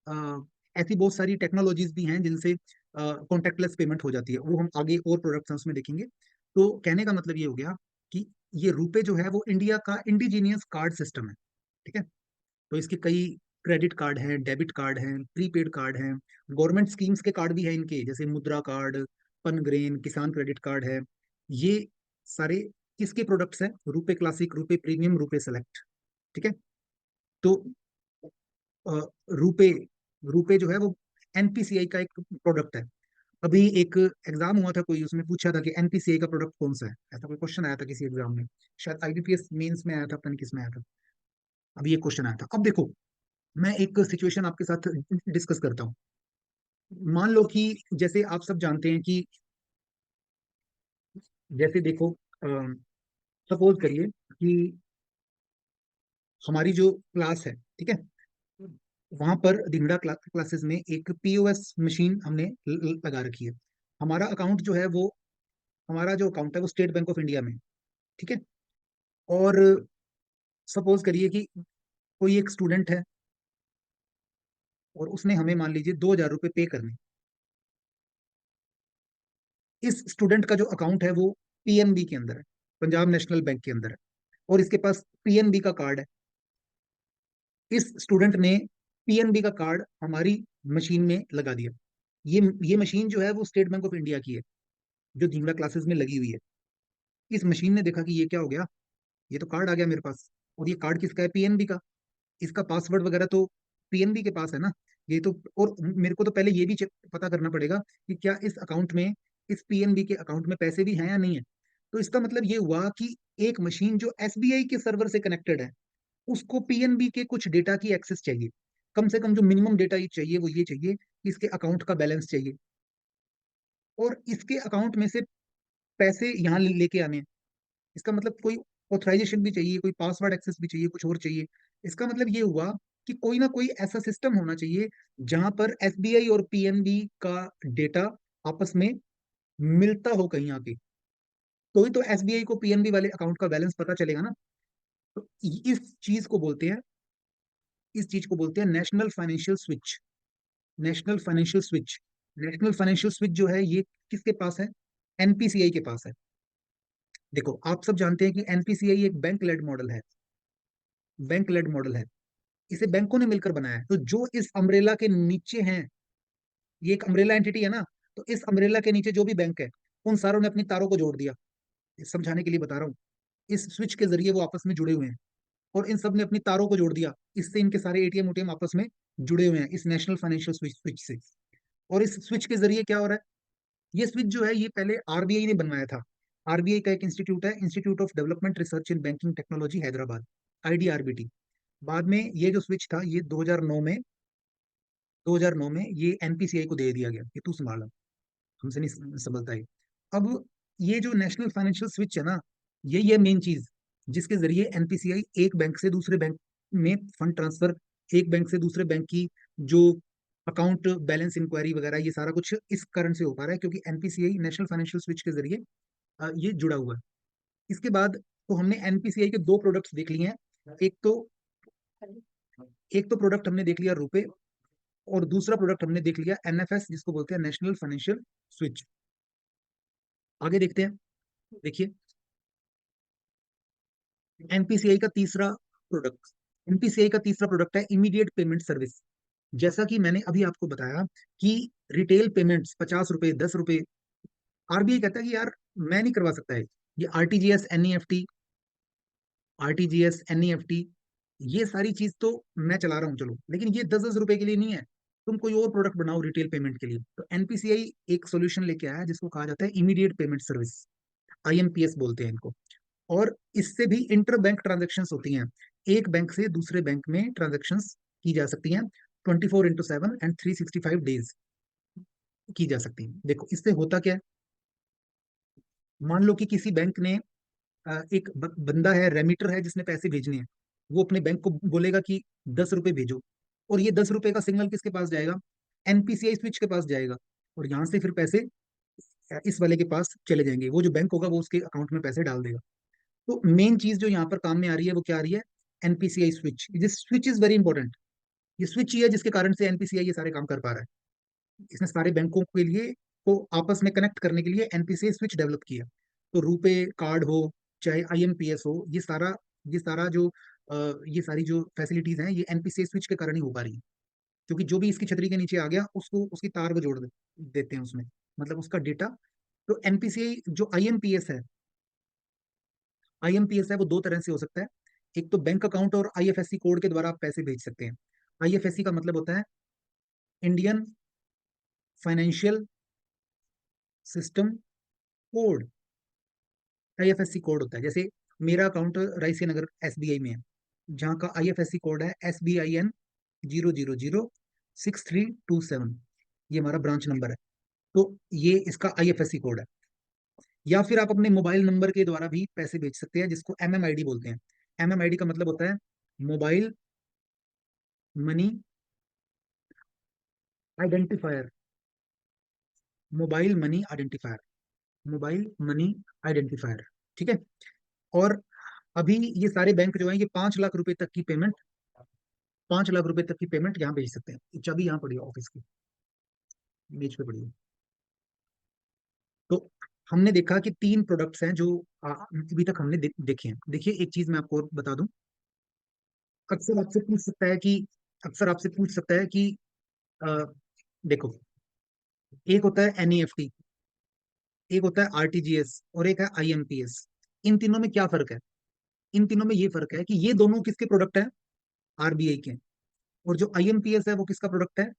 [SPEAKER 1] अ, ऐसी बहुत सारी टेक्नोलॉजीज भी हैं जिनसे कॉन्टेक्टलेस पेमेंट हो जाती है, वो हम आगे और प्रोडक्ट्स हैं उसमें देखेंगे। तो कहने का मतलब ये हो गया कि ये रुपे जो है वो इंडिया का इंडिजीनियस कार्ड सिस्टम है। ठीक है। तो इसके कई क्रेडिट कार्ड हैं, डेबिट कार्ड हैं, प्रीपेड कार्ड हैं, गवर्नमेंट स्कीम्स के कार्ड भी हैं इनके, जैसे मुद्रा कार्ड, पनग्रेन, किसान क्रेडिट कार्ड है। ये सारे किसके प्रोडक्ट्स हैं? RuPay classic, RuPay premium, RuPay select. ठीक है। तो रुपे रुपे जो है वो एनपीसीआई का एक प्रोडक्ट है। अभी एक एग्जाम हुआ था कोई, उसमें पूछा था कि एनपीसीआई का प्रोडक्ट कौन सा है, ऐसा कोई क्वेश्चन आया था किसी एग्जाम में। शायद आईबीपीएस मेंस में आया था, पता नहीं किस में आया था। अभी ये क्वेश्चन आया था। अब देखो, मैं एक सिचुएशन आपके साथ डिस्कस करता हूँ। मान लो कि जैसे आप सब जानते हैं कि, जैसे देखो, सपोज करिए कि हमारी जो क्लास है, ठीक है, वहां पर धिंगड़ा क्लासेस में एक पीओएस मशीन हमने लगा रखी है। हमारा अकाउंट जो है वो, हमारा जो अकाउंट है वो स्टेट बैंक ऑफ इंडिया में, ठीक है। और सपोज करिए कि कोई एक स्टूडेंट है और उसने हमें मान लीजिए 2,000 रुपये पे करने। इस स्टूडेंट का जो अकाउंट है वो पीएनबी के अंदर है, पंजाब नेशनल बैंक के अंदर है, और इसके पास पीएनबी का कार्ड है। इस स्टूडेंट ने पीएनबी का कार्ड हमारी मशीन में लगा दिया। ये मशीन जो है वो स्टेट बैंक ऑफ इंडिया की है, जो धींगड़ा क्लासेस में लगी हुई है। इस मशीन ने देखा कि ये क्या हो गया, ये तो कार्ड आ गया मेरे पास, और ये कार्ड किसका है, पीएनबी का। इसका पासवर्ड वगैरह तो पीएनबी के पास है ना। ये तो, और मेरे को तो पहले ये भी पता करना पड़ेगा कि क्या इस अकाउंट में, इस पीएनबी के अकाउंट में पैसे भी हैं या नहीं है। तो इसका मतलब ये हुआ कि एक मशीन जो एसबीआई के सर्वर से कनेक्टेड है, उसको पीएनबी के कुछ डेटा की एक्सेस चाहिए। कम से कम जो मिनिमम डेटा ये चाहिए वो ये चाहिए कि इसके अकाउंट का बैलेंस चाहिए, और इसके अकाउंट में से पैसे यहाँ लेके आने हैं। इसका मतलब कोई ऑथराइजेशन भी चाहिए, कोई पासवर्ड एक्सेस भी चाहिए, कुछ और चाहिए। इसका मतलब ये हुआ कि कोई ना कोई ऐसा सिस्टम होना चाहिए जहां पर एसबीआई और पीएनबी का डेटा आपस में मिलता हो कहीं आके, तो ही तो एसबीआई को पीएनबी वाले अकाउंट का बैलेंस पता चलेगा ना। तो इस चीज को बोलते हैं, इस चीज को बोलते हैं national financial switch. National financial switch, national financial switch जो है ये किसके पास है, एनपीसीआई के पास है। देखो, आप सब जानते हैं कि एनपीसीआई एक बैंक लेड मॉडल है, बैंक लेड मॉडल है। इसे बैंकों ने मिलकर बनाया है। तो जो इस अम्ब्रेला के नीचे हैं, ये एक अम्ब्रेला एंटिटी है ना, तो इस अम्ब्रेला के नीचे जो भी बैंक है, उन सारों ने अपनी तारों को जोड़ दिया। इस समझाने के लिए बता रहा हूँ। इस स्विच के जरिए वो आपस में जुड़े हुए हैं, और इन सब ने अपनी तारों को जोड़ दिया। इससे इनके सारे एटीएम उटीएम आपस में जुड़े हुए हैं इस नेशनल फाइनेंशियल स्विच स्विच से। और इस स्विच के जरिए क्या हो रहा है, ये स्विच जो है ये पहले आरबीआई ने बनवाया था। आरबीआई का एक इंस्टीट्यूट है, institute of development research in banking technology Hyderabad, IDRBT. बाद में ये जो स्विच था ये 2009 में ये एनपीसीआई को दे दिया गया कि तू संभालो, हमसे नहीं संभलता है। अब ये जो नेशनल फाइनेंशियल स्विच है ना, ये मेन चीज जिसके जरिए एनपीसीआई एक बैंक से दूसरे बैंक में फंड ट्रांसफर, एक बैंक से दूसरे बैंक की जो अकाउंट बैलेंस इंक्वायरी वगैरह, ये सारा कुछ इस कारण से हो पा रहा है क्योंकि एनपीसीआई नेशनल फाइनेंशियल स्विच के जरिए ये जुड़ा हुआ है। इसके बाद तो हमने एनपीसीआई के दो प्रोडक्ट्स देख लिए हैं। एक तो प्रोडक्ट हमने देख लिया रुपे, और दूसरा प्रोडक्ट हमने देख लिया एनएफएस, जिसको बोलते हैं नेशनल फाइनेंशियल स्विच। आगे देखते हैं। देखिए, एनपीसीआई का तीसरा प्रोडक्ट, एनपीसीआई का तीसरा प्रोडक्ट है इमीडिएट पेमेंट सर्विस। जैसा कि मैंने अभी आपको बताया कि रिटेल पेमेंट्स 50 रुपए, 10 रुपए, आरबीआई कहता है कि यार मैं नहीं करवा सकता है। ये आरटीजीएस एनईएफटी, आरटीजीएस एनईएफटी, ये सारी चीज तो मैं चला रहा हूँ चलो, लेकिन ये 10-10 रुपए के लिए नहीं है। तुम कोई और प्रोडक्ट बनाओ रिटेल पेमेंट के लिए। तो एनपीसीआई एक सोल्यूशन लेके आया जिसको कहा जाता है इमीडिएट पेमेंट सर्विस, आईएमपीएस बोलते हैं इनको। और इससे भी इंटर बैंक ट्रांजेक्शन होती हैं, एक बैंक से दूसरे बैंक में ट्रांजेक्शन की जा सकती हैं, 24x7 एंड 365 डेज की जा सकती हैं। देखो इससे होता क्या है, मान लो कि किसी बैंक ने एक बंदा है, रेमिटर है, जिसने पैसे भेजने हैं। वो अपने बैंक को बोलेगा कि 10 रुपए भेजो, और ये 10 रुपए का सिग्नल किसके पास जाएगा, एनपीसीआई स्विच के पास जाएगा, और यहाँ से फिर पैसे इस वाले के पास चले जाएंगे। वो जो बैंक होगा वो उसके अकाउंट में पैसे डाल देगा। तो मेन चीज जो यहाँ पर काम में आ रही है वो क्या आ रही है, NPCI switch. This switch is very important. ये स्विच ही है जिसके कारण से एनपीसीआई ये सारे काम कर पा रहा है। इसने सारे बैंकों के लिए को आपस में कनेक्ट करने के लिए एनपीसीआई स्विच डेवलप किया। तो रुपे कार्ड हो चाहे आईएमपीएस हो, ये सारा जो ये सारी जो फैसिलिटीज हैं ये एनपीसीआई स्विच के कारण ही हो पा रही है। क्योंकि जो भी इसकी छतरी के नीचे आ गया उसको उसकी तार को देते हैं उसमें, मतलब उसका डेटा। तो एनपीसीआई जो आईएमपीएस है वो दो तरह से हो सकता है। एक तो बैंक अकाउंट और आईएफएससी कोड के द्वारा आप पैसे भेज सकते हैं। आईएफएससी का मतलब होता है Indian financial system code, IFSC code होता है। जैसे मेरा अकाउंट राइसिया नगर एसबीआई में है, जहाँ का आईएफएससी कोड है SBIN 000632 7। ये हमारा ब्रांच नंबर है, तो ये इसका आईएफएससी कोड है। या फिर आप अपने मोबाइल नंबर के द्वारा भी पैसे भेज सकते हैं, जिसको MMID बोलते हैं। MMID का मतलब होता है mobile money identifier. Mobile money identifier, mobile money identifier, ठीक है। और अभी ये सारे बैंक जो है, ये 5 लाख रुपए तक की पेमेंट, 5 लाख रुपए तक की पेमेंट यहाँ भेज सकते हैं। ये चाबी यहाँ पड़ी है ऑफिस की, मेज पे पड़ी है। तो हमने देखा कि 3 प्रोडक्ट्स हैं जो अभी तक हमने देखे हैं। देखिए एक चीज मैं आपको और बता दूं। अक्सर आपसे पूछ सकता है कि अक्सर आपसे पूछ सकता है कि अ, देखो, एक होता है NEFT, एक होता है RTGS, और एक है IMPS। इन तीनों में क्या फर्क है? इन तीनों में ये फर्क है कि ये दोनों किसके प्रोडक्ट हैं? RBI के। और जो IMPS है वो किसका प्रोडक्ट है?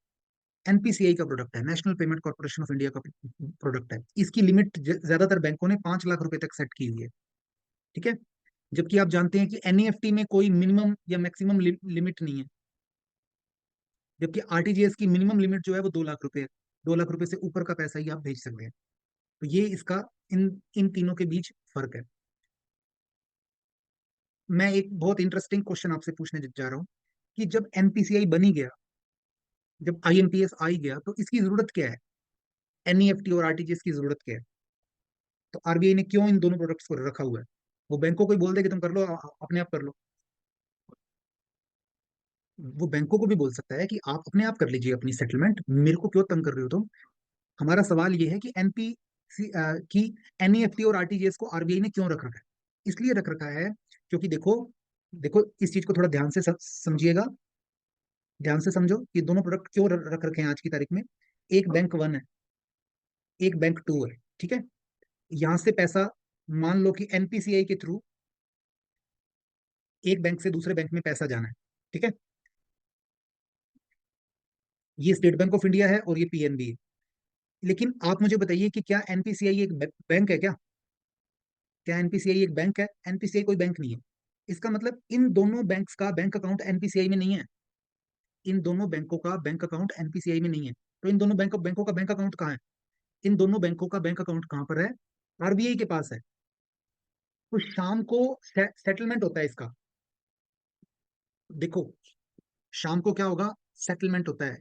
[SPEAKER 1] NPCI का प्रोडक्ट है, national payment corporation of India का प्रोडक्ट है। इसकी लिमिट ज्यादातर बैंकों ने 5 लाख रुपए तक सेट की हुई है, ठीक है। जबकि आप जानते हैं कि NEFT में कोई मिनिमम या मैक्सिमम लिमिट नहीं है, जबकि RTGS की मिनिमम लिमिट जो है वो 2 लाख रुपए है। 2 लाख रुपए से ऊपर का पैसा ही आप भेज सकते हैं। तो ये इसका इन इन तीनों के बीच फर्क है। मैं एक बहुत इंटरेस्टिंग क्वेश्चन आपसे पूछने जा रहा हूँ कि जब NPCI बनी गया, जब IMPS आ ही गया, तो इसकी जरूरत क्या है? NEFT और RTGS की जरूरत क्या है? तो RBI ने क्यों इन दोनों प्रोडक्ट्स को रखा हुआ है? वो बैंकों को ही बोल दे कि तुम कर लो, अपने आप कर लो। वो बैंकों को भी बोल सकता है कि आप अपने आप कर लीजिए अपनी सेटलमेंट, मेरे को क्यों तंग कर रहे हो तुम। हमारा सवाल ये है कि की NEFT और RTGS को RBI ने क्यों रख रखा है? इसलिए रख रखा है क्योंकि देखो, देखो इस चीज को थोड़ा ध्यान से समझिएगा। ध्यान से समझो कि दोनों प्रोडक्ट क्यों रख रखे हैं आज की तारीख में। एक बैंक वन है, एक बैंक टू है, ठीक है। यहां से पैसा, मान लो कि NPCI के थ्रू एक बैंक से दूसरे बैंक में पैसा जाना है, ठीक है। ये स्टेट बैंक ऑफ इंडिया है और ये PNB है। लेकिन आप मुझे बताइए कि क्या NPCI एक बैंक है क्या? क्या NPCI एक बैंक है? NPCI कोई बैंक नहीं है। इसका मतलब इन दोनों बैंक्स का बैंक अकाउंट NPCI में नहीं है। इन दोनों बैंकों का बैंक अकाउंट NPCI में नहीं है। तो इन दोनों बैंकों का बैंक अकाउंट कहाँ है? इन दोनों बैंकों का बैंक अकाउंट कहाँ पर है? RBI के पास है। तो शाम को सेटलमेंट होता है इसका। देखो, शाम को क्या होगा? सेटलमेंट होता है।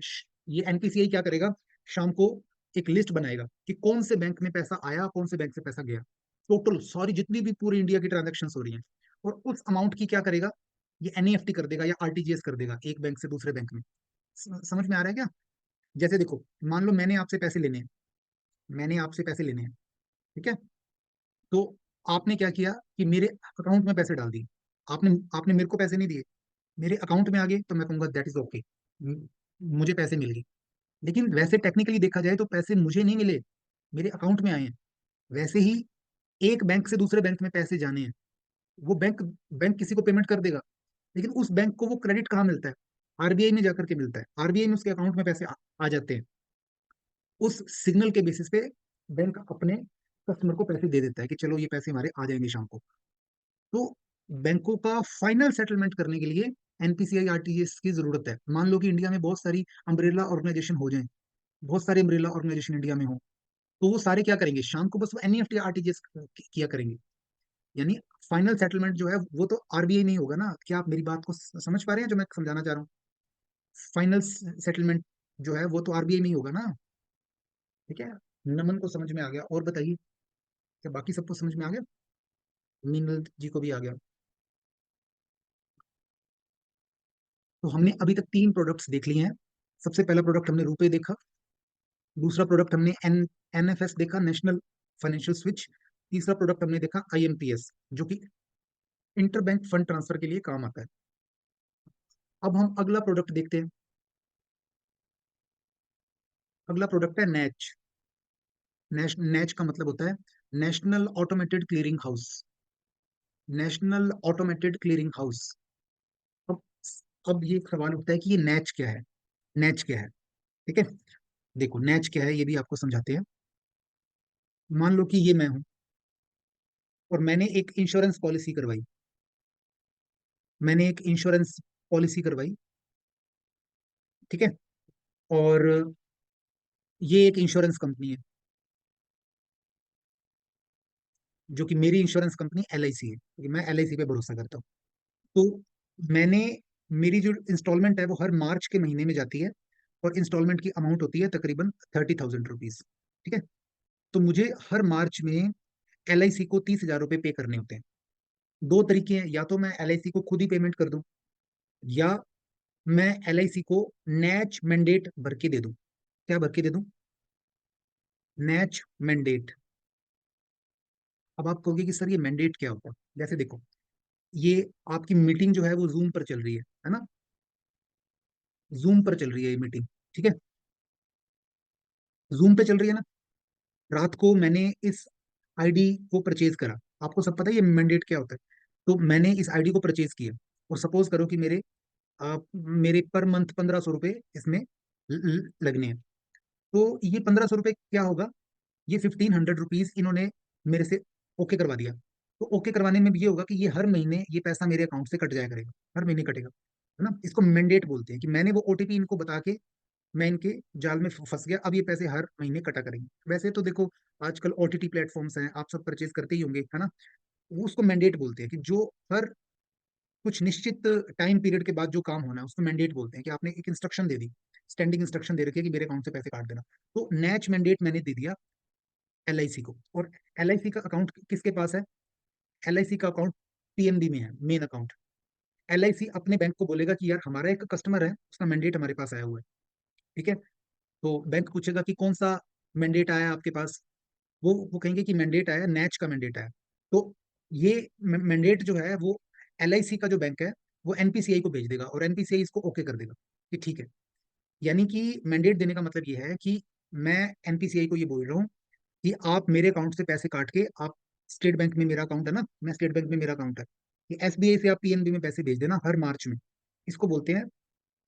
[SPEAKER 1] ये NPCI क्या करेगा? शाम को एक लिस्ट बनाएगा कि कौन से बैंक में पैसा आया, कौन से बैंक से पैसा गया, टोटल सॉरी जितनी भी पूरी इंडिया की ट्रांजेक्शन हो रही हैं। और उस अमाउंट की क्या करेगा? ये NEFT कर देगा या RTGS कर देगा एक बैंक से दूसरे बैंक में। समझ में आ रहा है क्या? जैसे देखो, मान लो मैंने आपसे पैसे लेने हैं, मैंने आपसे पैसे लेने हैं, ठीक है। तो आपने क्या किया कि मेरे अकाउंट में पैसे डाल दिए। आपने आपने मेरे को पैसे नहीं दिए, मेरे अकाउंट में आ गए, तो मैं कहूंगा दैट इज ओके, मुझे पैसे मिल गए। लेकिन वैसे टेक्निकली देखा जाए तो पैसे मुझे नहीं मिले, मेरे अकाउंट में आए हैं। वैसे ही एक बैंक से दूसरे बैंक में पैसे जाने हैं, वो बैंक बैंक किसी को पेमेंट कर देगा, लेकिन उस बैंक को वो क्रेडिट कहाँ मिलता है? RBI में जाकर के मिलता है। RBI में उसके अकाउंट में पैसे आ जाते हैं। उस सिग्नल के बेसिस पे बैंक अपने कस्टमर को पैसे दे देता है कि चलो ये पैसे हमारे आ जाएंगे शाम को। तो बैंकों का फाइनल सेटलमेंट करने के लिए NPCI RTGS की जरूरत है। मान लो कि इंडिया में बहुत सारी अम्ब्रेला ऑर्गेनाइजेशन हो जाएं, बहुत सारे अम्ब्रेला ऑर्गेनाइजेशन इंडिया में हो, तो वो सारे क्या करेंगे? शाम को बस वो NEFT RTGS किया करेंगे। यानी फाइनल सेटलमेंट जो है वो तो RBI नहीं होगा ना। क्या आप मेरी बात को समझ पा रहे हैं जो मैं समझाना चाह रहा हूँ? फाइनल सेटलमेंट जो है वो तो RBI नहीं होगा ना, ठीक है। नमन को समझ में आ गया? और बताइए, क्या बाकी सबको समझ में आ गया? मीनल जी को भी आ गया? तो हमने अभी तक 3 प्रोडक्ट्स देख लिए हैं। सबसे पहला प्रोडक्ट हमने रुपए देखा, दूसरा प्रोडक्ट हमने NFS देखा, नेशनल फाइनेंशियल स्विच, तीसरा प्रोडक्ट हमने देखा IMPS, जो कि इंटरबैंक फंड ट्रांसफर के लिए काम आता है। अब हम अगला प्रोडक्ट देखते हैं। अगला प्रोडक्ट है NACH। NACH का मतलब होता है national automated clearing house. National automated clearing house. अब अब ये सवाल उठता है कि ये NACH क्या है? NACH क्या है? ठीक है। देखो नैच क्या है ये भी आपको समझाते हैं। मान लो कि ये मैं हूं और मैंने एक इंश्योरेंस पॉलिसी करवाई। मैंने एक इंश्योरेंस पॉलिसी करवाई, ठीक है। और ये एक इंश्योरेंस कंपनी है, जो कि मेरी इंश्योरेंस कंपनी LIC है, क्योंकि मैं LIC पे भरोसा करता हूँ। तो मैंने, मेरी जो इंस्टॉलमेंट है वो हर मार्च के महीने में जाती है, और इंस्टॉलमेंट की अमाउंट होती है तकरीबन 30,000 रुपीज, ठीक है। तो मुझे हर मार्च में LIC को 30,000 रुपये पे करने होते हैं। दो तरीके हैं, या तो मैं LIC को खुद ही पेमेंट कर दूं, या मैं LIC को नैच मैंडेट भर के दे दूं। क्या भर के दे दूं? नैच मैंडेट। अब आप कहोगे कि सर ये मैंडेट क्या होता है? जैसे देखो, ये आपकी मीटिंग जो है वो जूम पर चल रही है ना? जूम पर चल रही है ये मीटिंग, ठीक है। जूम पे चल रही है ना? रात को मैंने इस आईडी को परचेज करा। आपको सब पता है ये मैंडेट क्या होता है। तो मैंने इस आईडी को परचेज किया, और सपोज करो कि मेरे पर मंथ 1,500 रुपये इसमें लगने हैं। तो ये 1,500 रुपये क्या होगा? ये 1,500 रुपीज इन्होंने मेरे से ओके करवा दिया। तो ओके करवाने में भी ये होगा कि ये हर महीने ये पैसा मेरे अकाउंट से कट जाया करेगा, हर महीने कटेगा, है ना। इसको मैंडेट बोलते हैं, कि मैंने वो OTP इनको बता के मैं इनके जाल में फंस गया, अब ये पैसे हर महीने कटा करेंगे। वैसे तो देखो, आजकल OTT प्लेटफॉर्म्स हैं, आप सब परचेज करते ही होंगे, है ना। वो उसको मैंडेट बोलते हैं, कि जो हर कुछ निश्चित टाइम पीरियड के बाद जो काम होना है उसको मैंडेट बोलते हैं। कि आपने एक इंस्ट्रक्शन दे दी, स्टैंडिंग इंस्ट्रक्शन दे रखी है कि मेरे अकाउंट से पैसे काट देना। तो नैच मैंडेट मैंने दे दिया LIC को। और LIC का अकाउंट किसके पास है? LIC का अकाउंट PNB में है, मेन अकाउंट। LIC अपने बैंक को बोलेगा कि यार हमारा एक कस्टमर है, उसका मैंडेट हमारे पास आया हुआ है, ठीक है। तो बैंक पूछेगा कि कौन सा मैंडेट आया आपके पास। वो कहेंगे कि मैंडेट आया, नैच का मैंडेट आया। तो ये मैंडेट जो है वो LIC का जो बैंक है वो NPCI को भेज देगा, और NPCI इसको ओके कर देगा कि ठीक है। यानी कि मैंडेट देने का मतलब ये है कि मैं NPCI को ये बोल रहा हूँ कि आप मेरे अकाउंट से पैसे काट के, आप स्टेट बैंक में मेरा अकाउंट है ना, मैं स्टेट बैंक में मेरा अकाउंट है, कि SBI से आप PNB में पैसे भेज देना हर मार्च में। इसको बोलते हैं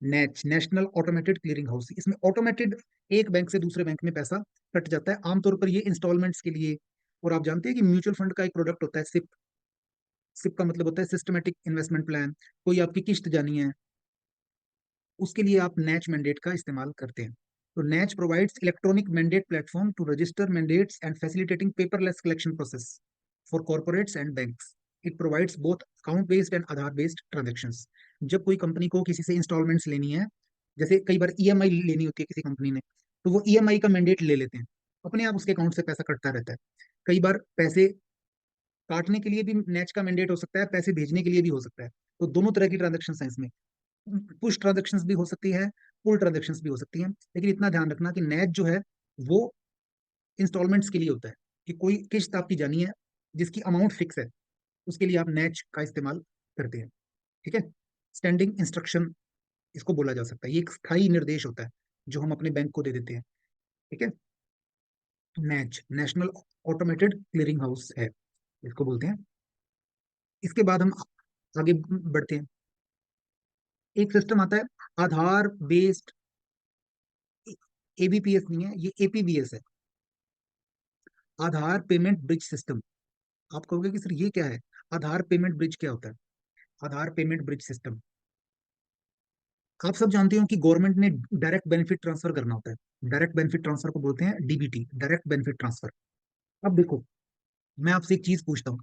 [SPEAKER 1] नेच, नेशनल ऑटोमेटेड क्लियरिंग हाउस। इसमें ऑटोमेटेड एक बैंक से दूसरे बैंक में पैसा कट जाता है, आमतौर पर ये इंस्टॉलमेंट्स के लिए। और आप जानते हैं कि म्यूचुअल फंड का एक प्रोडक्ट होता है SIP। SIP का मतलब होता है सिस्टमेटिक इन्वेस्टमेंट प्लान। कोई आपकी किस्त जानी है, उसके लिए आप नैच मैंडेट का इस्तेमाल करते हैं। तो NACH provides electronic mandate platform to register mandates and facilitating paperless collection process for corporates and banks. It provides both account based and Aadhaar based transactions. जब कोई कंपनी को किसी से इंस्टॉलमेंट्स लेनी है, जैसे कई बार EMI लेनी होती है किसी कंपनी ने, तो वो EMI का मैंडेट ले लेते हैं, अपने आप उसके अकाउंट से पैसा कटता रहता है। कई बार पैसे काटने के लिए भी नैच का मैंडेट हो सकता है, पैसे भेजने के लिए भी हो सकता है। तो दोनों तरह की ट्रांजेक्शन है इसमें। पुश ट्रांजेक्शन्स भी हो सकती है, पुल ट्रांजेक्शन्स भी हो सकती हैं। लेकिन इतना ध्यान रखना कि नेट जो है वो इंस्टॉलमेंट्स के लिए होता है, कि कोई किस्त आपकी जानी है जिसकी अमाउंट फिक्स है, उसके लिए आप नेच का इस्तेमाल करते हैं, ठीक है। स्टैंडिंग इंस्ट्रक्शन इसको बोला जा सकता है, ये एक स्थायी निर्देश होता है जो हम अपने बैंक को दे देते हैं, ठीक है। नेच, नेशनल ऑटोमेटेड क्लियरिंग हाउस है, इसको बोलते हैं। इसके बाद हम आगे बढ़ते हैं। एक सिस्टम आता है आधार बेस्ड, ABPS नहीं है ये, APBS है, आधार पेमेंट ब्रिज सिस्टम। आप कहोगे कि सर ये क्या है? आधार पेमेंट ब्रिज क्या होता है? आधार पेमेंट ब्रिज सिस्टम, आप सब जानते हो कि गवर्नमेंट ने डायरेक्ट बेनिफिट ट्रांसफर करना होता है। डायरेक्ट बेनिफिट ट्रांसफर को बोलते हैं DBT, डायरेक्ट बेनिफिट ट्रांसफर। अब देखो, मैं आपसे एक चीज पूछता हूँ,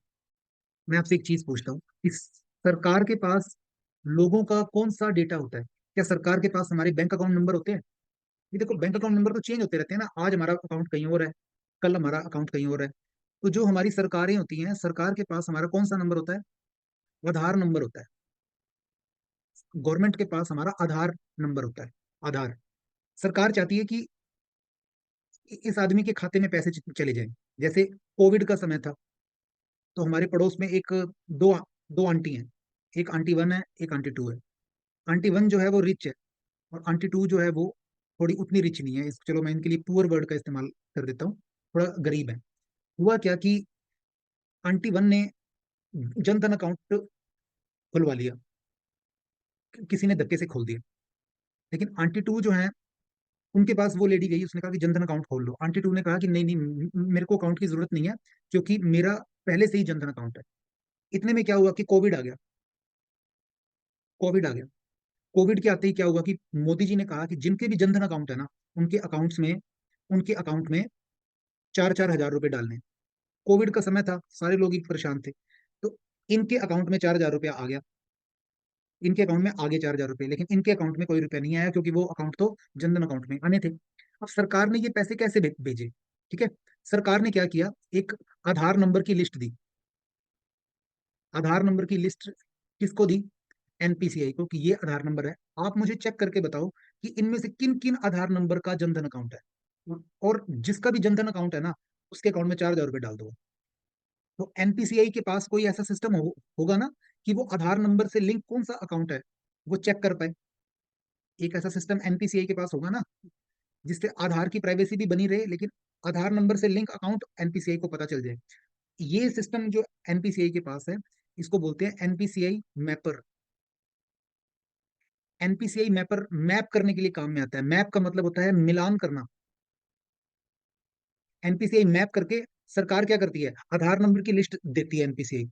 [SPEAKER 1] मैं आपसे एक चीज पूछता हूँ कि सरकार के पास लोगों का कौन सा डेटा होता है? क्या सरकार के पास हमारे बैंक अकाउंट नंबर होते हैं? ये देखो, बैंक अकाउंट नंबर तो चेंज होते रहते हैं ना, आज हमारा अकाउंट कहीं और है, कल हमारा अकाउंट कहीं और है। तो जो हमारी सरकारें होती हैं, सरकार के पास हमारा कौन सा नंबर होता है? आधार नंबर होता है। गवर्नमेंट के पास हमारा आधार नंबर होता है। आधार। सरकार चाहती है कि इस आदमी के खाते में पैसे चले जाएं। जैसे कोविड का समय था, तो हमारे पड़ोस में एक दो दो आंटी हैं, एक आंटी वन है, एक आंटी टू है। आंटी वन जो है वो रिच है, और आंटी टू जो है वो थोड़ी उतनी रिच नहीं है। चलो मैं इनके लिए पुअर वर्ड का इस्तेमाल कर देता हूँ, थोड़ा गरीब है। हुआ क्या कि आंटी वन ने जनधन अकाउंट खुलवा लिया, किसी ने धक्के से खोल दिया। लेकिन आंटी टू जो है उनके पास वो लेडी गई, उसने कहा कि जनधन अकाउंट खोल लो। आंटी टू ने कहा कि नहीं नहीं, मेरे को अकाउंट की जरूरत नहीं है, क्योंकि मेरा पहले से ही जनधन अकाउंट है। इतने में क्या हुआ कि कोविड आ गया। कोविड आ गया। कोविड के आते ही क्या हुआ कि मोदी जी ने कहा कि जिनके भी जनधन अकाउंट है ना, उनके अकाउंट्स में उनके अकाउंट में 4-4 हजार रुपए डालने। कोविड का समय था, सारे लोग ही परेशान थे, तो इनके अकाउंट में 4 हजार रुपया आ गया। इनके अकाउंट में आगे 4 हजार रुपये, लेकिन इनके अकाउंट में कोई रुपया नहीं आया, क्योंकि वो अकाउंट तो जनधन अकाउंट में आने थे। अब सरकार ने ये पैसे कैसे भेजे? ठीक है, सरकार ने क्या किया, एक आधार नंबर की लिस्ट दी। आधार नंबर की लिस्ट किसको दी? एनपीसीआई को, कि ये आधार नंबर है, आप मुझे चेक करके बताओ कि इनमें से किन किन आधार नंबर का जनधन अकाउंट है, और जिसका भी जनधन अकाउंट है ना, उसके अकाउंट में 4 हजार रुपये डाल दो। तो एनपीसीआई के पास कोई ऐसा सिस्टम होगा ना, कि वो आधार नंबर से लिंक कौन सा अकाउंट है वो चेक कर पाए। एक ऐसा सिस्टम एनपीसीआई के पास होगा ना, जिससे आधार की प्राइवेसी भी बनी रहे, लेकिन आधार नंबर से लिंक अकाउंट एनपीसीआई को पता चल जाए। ये सिस्टम जो एनपीसीआई के पास है, इसको बोलते हैं NPCI mapper. NPCI mapper map करने के लिए काम में आता है। मैप का मतलब होता है मिलान करना। एनपीसीआई मैप करके सरकार क्या करती है, आधार नंबर की लिस्ट देती है एनपीसीआई।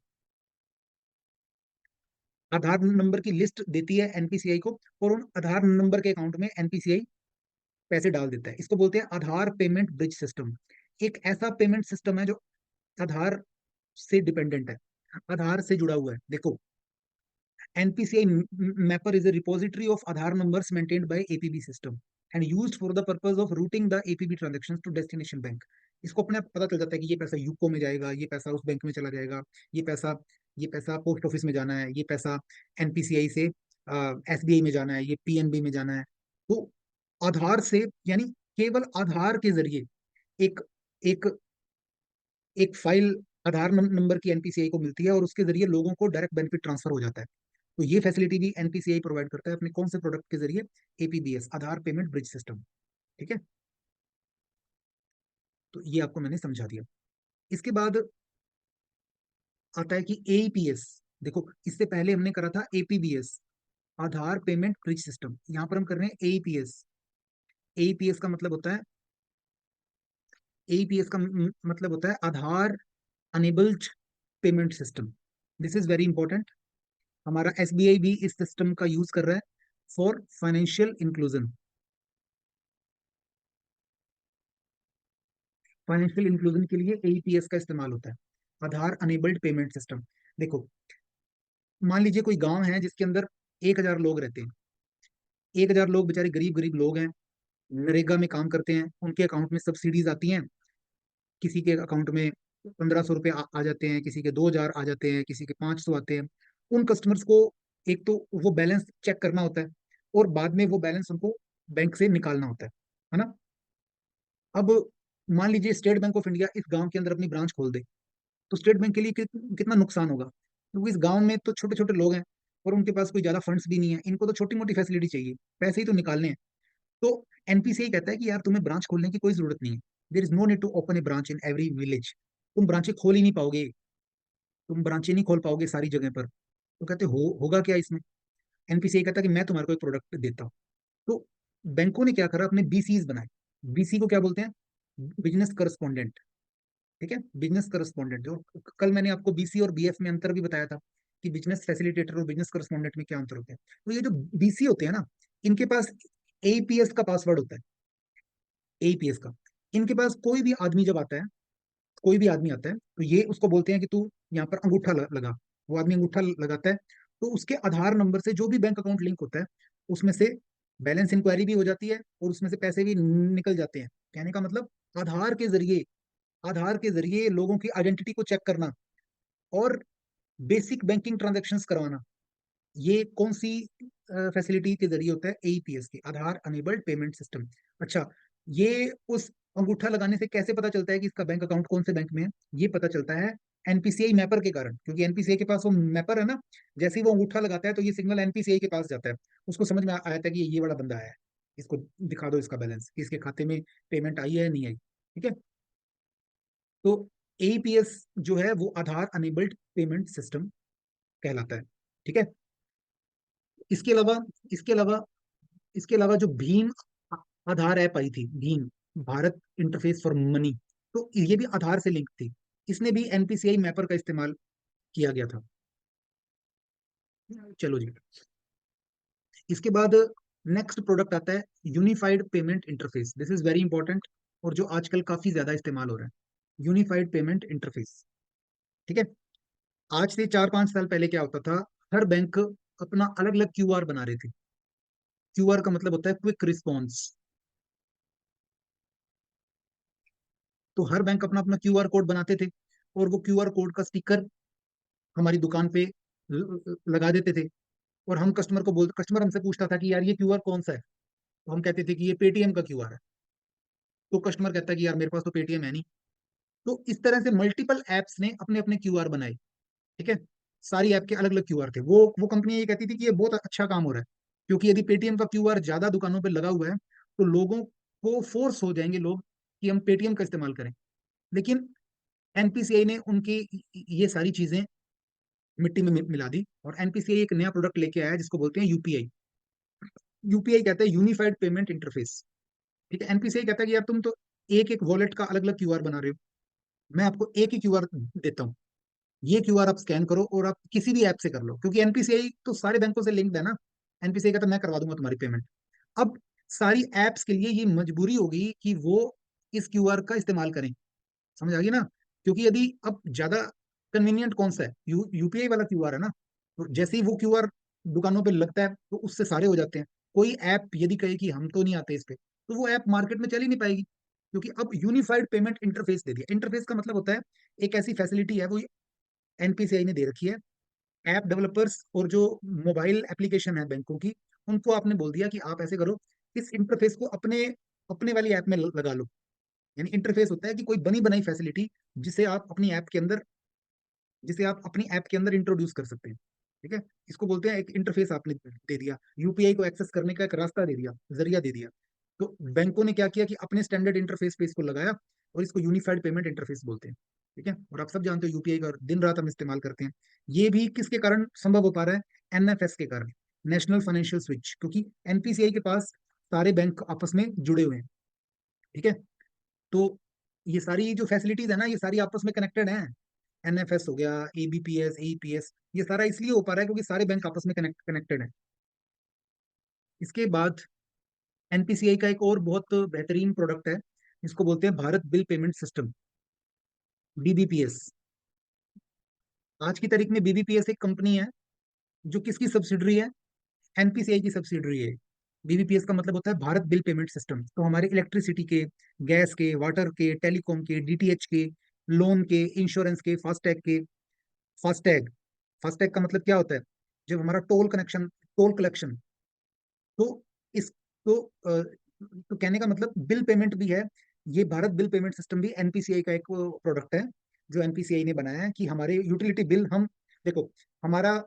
[SPEAKER 1] आधार नंबर की लिस्ट देती है एनपीसीआई को, और उन आधार नंबर के अकाउंट में एनपीसीआई पैसे डाल देता है। इसको बोलते हैं आधार पेमेंट ब्रिज सिस्टम। एक ऐसा पेमेंट सिस्टम है जो आधार से डिपेंडेंट है, आधार से जुड़ा हुआ है। देखो, NPCI Mapper is a repository of Aadhaar numbers maintained by APB system and used for the purpose of routing the APB transactions to destination bank। इसको अपने आप पता चल जाता है कि ये पैसा यूको में जाएगा, ये पैसा उस बैंक में चला जाएगा, ये पैसा ये पैसा पोस्ट ऑफिस में जाना है, ये पैसा एनपीसीआई से एसबीआई में जाना है, ये पीएनबी में जाना है। तो आधार से, यानी केवल आधार के जरिए एक एक एक फाइल आधार नंबर की एनपीसीआई को मिलती है, और उसके जरिए लोगों को डायरेक्ट बेनिफिट ट्रांसफर हो जाता है। तो ये फैसिलिटी भी एनपीसीआई प्रोवाइड करता है अपने कौन से प्रोडक्ट के जरिए? एपीबीएस, आधार पेमेंट ब्रिज सिस्टम। ठीक है, तो ये आपको मैंने समझा दिया। इसके बाद आता है कि एईपीएस। देखो, इससे पहले हमने करा था एपीबीएस, आधार पेमेंट ब्रिज सिस्टम। यहाँ पर हम कर रहे हैं एईपीएस। एईपीएस का मतलब होता है एईपीएस का मतलब होता है Aadhaar enabled payment system. This is very important. हमारा एसबीआई भी इस सिस्टम का यूज कर रहा है for financial inclusion. Financial inclusion के लिए एईपीएस का इस्तेमाल होता है, आधार अनेबल्ड पेमेंट सिस्टम। देखो, मान लीजिए कोई गांव है जिसके अंदर 1 हजार लोग रहते हैं। 1 हजार लोग बेचारे गरीब गरीब लोग हैं, नरेगा में काम करते हैं, उनके अकाउंट में सब्सिडीज आती हैं। किसी के अकाउंट में 1500 रुपये आ जाते हैं, किसी के 2000 आ जाते हैं, किसी के 500 आते हैं। उन कस्टमर्स को एक तो वो बैलेंस चेक करना होता है, और बाद में वो बैलेंस उनको बैंक से निकालना होता है ना। अब मान लीजिए स्टेट बैंक ऑफ इंडिया इस गांव के अंदर अपनी ब्रांच खोल दे, तो स्टेट बैंक के लिए कितना नुकसान होगा, क्योंकि इस गांव में तो छोटे छोटे लोग हैं, और उनके पास कोई ज्यादा फंड्स भी नहीं है, इनको तो छोटी मोटी फैसिलिटी चाहिए, पैसे ही तो निकालने हैं। तो एनपीसीआई कहता है कि यार तुम्हें ब्रांच खोलने की कोई जरूरत नहीं है। There is no need to open a branch in every village. तुम ब्रांचें खोल ही नहीं पाओगे, तुम ब्रांचें नहीं खोल पाओगे सारी जगह पर। तो कहते होगा क्या इसमें? एनपीसीआई कहता है कि मैं तुम्हारे को एक प्रोडक्ट देता हूँ। तो बैंकों ने क्या करा, अपने बीसीज बनाए। बीसी को क्या बोलते हैं? Business correspondent. ठीक है, बिजनेस करस्पॉन्डेंट। जो कल मैंने आपको बीसी और बीएफ में अंतर भी बताया था, कि बिजनेस फैसिलिटेटर और बिजनेस करस्पॉन्डेंट में क्या अंतर होता है। तो ये जो बीसी होते हैं ना, इनके पास एईपीएस का पासवर्ड होता है। एईपीएस का, इनके पास कोई भी आदमी जब आता है, कोई भी आदमी आता है, तो ये उसको बोलते हैं कि तू यहाँ पर अंगूठा लगा। वो आदमी अंगूठा लगाता है, तो उसके आधार नंबर से जो भी बैंक अकाउंट लिंक होता है, उसमें से बैलेंस इंक्वायरी भी हो जाती है, और उसमें से पैसे भी निकल जाते हैं। कहने का मतलब, आधार के जरिए आधार के जरिए लोगों की आइडेंटिटी को चेक करना, और बेसिक बैंकिंग ट्रांजेक्शन्स करवाना, ये कौन सी फैसिलिटी के जरिए होता है? एईपीएस के, आधार अनेबल्ड पेमेंट सिस्टम। अच्छा, ये उस अंगूठा लगाने से कैसे पता चलता है कि इसका बैंक अकाउंट कौन से बैंक में है? ये पता चलता है एनपीसीआई मैपर के कारण, क्योंकि एनपीसीआई के पास वो मैपर है ना। जैसे ही वो अंगूठा लगाता है, तो ये सिग्नल एनपीसीआई के पास जाता है। उसको समझ में आया था कि ये वाला बंदा आया है, इसको दिखा दो इसका बैलेंस, कि इसके खाते में पेमेंट आई है नहीं आई। ठीक है, तो एईपीएस जो है वो आधार अनेबल्ड पेमेंट सिस्टम कहलाता है। ठीक है, इसके अलावा इसके अलावा इसके अलावा जो भीम आधार ऐप आई थी, Bhim, Bharat interface for money, तो ये भी आधार से लिंक थी। इसने भी एनपीसीआई मैपर का इस्तेमाल किया गया था। चलो जी, इसके बाद नेक्स्ट प्रोडक्ट आता है unified payment interface. This is very important, और जो आजकल काफी ज्यादा इस्तेमाल हो रहा है, यूनिफाइड पेमेंट इंटरफेस। ठीक है। आज से 4-5 साल पहले क्या होता था, हर बैंक अपना अलग अलग क्यूआर बना रहे थे। क्यूआर का मतलब होता है क्विक रिस्पॉन्स। तो हर बैंक अपना अपना क्यूआर कोड बनाते थे, और वो क्यूआर कोड का स्टिकर हमारी दुकान पे लगा देते थे। और हम कस्टमर को बोलते, कस्टमर हमसे पूछता था कि यार ये क्यूआर कौन सा है, तो हम कहते थे कि ये पेटीएम का क्यूआर है। तो कस्टमर कहता है कि यार मेरे पास तो पेटीएम है नहीं। तो इस तरह से मल्टीपल एप्स ने अपने अपने क्यूआर बनाए। ठीक है। सारी ऐप के अलग अलग क्यूआर थे। वो कंपनी ये कहती थी कि ये बहुत अच्छा काम हो रहा है, क्योंकि यदि पेटीएम का क्यूआर ज्यादा दुकानों पे लगा हुआ है तो लोगों को फोर्स हो जाएंगे लोग कि हम पेटीएम का इस्तेमाल करें। लेकिन एनपीसीआई ने उनकी ये सारी चीजें मिट्टी में मिला दी, और एनपीसीआई एक नया प्रोडक्ट लेके आया जिसको बोलते हैं यूपीआई। यूपीआई कहते हैं यूनिफाइड पेमेंट इंटरफेस। ठीक है। एनपीसीआई कहता है कि यार तुम तो एक एक वॉलेट का अलग अलग क्यूआर बना रहे हो, मैं आपको एक ही क्यूआर देता हूँ। ये क्यूआर आप स्कैन करो और आप किसी भी ऐप से कर लो, क्योंकि एनपीसीआई तो सारे बैंकों से लिंक्ड है ना। एनपीसीआई का तो मैं करवा दूंगा तुम्हारी पेमेंट। अब सारी एप्स के लिए ये मजबूरी होगी कि वो इस क्यूआर का इस्तेमाल करें। समझ आ गई ना। क्योंकि यदि अब ज्यादा कन्वीनियंट कौन सा है, यूपीआई वाला क्यूआर है ना। तो जैसे ही वो क्यूआर दुकानों पे लगता है तो उससे सारे हो जाते हैं। कोई ऐप यदि कहे कि हम तो नहीं आते इस पे, तो वो ऐप मार्केट में चल ही नहीं पाएगी, क्योंकि अब यूनिफाइड पेमेंट इंटरफेस दे दिया। इंटरफेस का मतलब होता है एक ऐसी फैसिलिटी है, वो एनपीसीआई ने दे रखी है। ऐप डेवलपर्स और जो मोबाइल एप्लीकेशन है बैंकों की, उनको आपने बोल दिया कि आप ऐसे करो, इस इंटरफेस को अपने अपने वाली ऐप में लगा लो। यानी इंटरफेस होता है कि कोई बनी बनाई फैसिलिटी जिसे आप अपनी ऐप के अंदर जिसे आप अपनी ऐप के अंदर इंट्रोड्यूस कर सकते हैं। ठीक है। इसको बोलते हैं एक इंटरफेस आपने दे दिया, यूपीआई को एक्सेस करने का एक रास्ता दे दिया, जरिया दे दिया। तो बैंकों ने क्या किया कि अपने स्टैंडर्ड इंटरफेस पे इसको लगाया, और इसको यूनिफाइड पेमेंट इंटरफेस बोलते हैं। ठीक है। और आप सब जानते हो यूपीआई का दिन रात हम इस्तेमाल करते हैं। ये भी किसके कारण संभव हो पा रहा है, एनएफएस के कारण, नेशनल फाइनेंशियल स्विच, क्योंकि एनपीसीआई के पास सारे बैंक आपस में जुड़े हुए हैं। ठीक है। तो ये सारी जो फैसिलिटीज है ना, ये सारी आपस में कनेक्टेड हैं। एनएफएस हो गया, एबीपीएस, एईपीएस, ये सारा इसलिए हो पा रहा है क्योंकि सारे बैंक आपस में कनेक्टेड हैं। इसके बाद एनपीसीआई का एक और बहुत बेहतरीन प्रोडक्ट है, जिसको बोलते हैं Bharat bill payment system, BBPS. आज की तारीख में बीबीपीएस एक कंपनी है जो किसकी सब्सिडरी है, एनपीसीआई की सब्सिडरी है। बीबीपीएस का मतलब होता है भारत बिल पेमेंट सिस्टम। तो हमारे इलेक्ट्रिसिटी के, गैस के, वाटर के, टेलीकॉम के, डीटीएच के, लोन के, इंश्योरेंस के, फास्टैग फास्टैग का मतलब क्या होता है, जब हमारा टोल कलेक्शन। तो इस तो तो कहने का मतलब बिल पेमेंट भी है। ये भारत बिल पेमेंट सिस्टम भी एनपीसीआई का एक प्रोडक्ट है, जो एनपीसीआई ने बनाया है कि हमारे यूटिलिटी बिल हम, देखो, हमारा,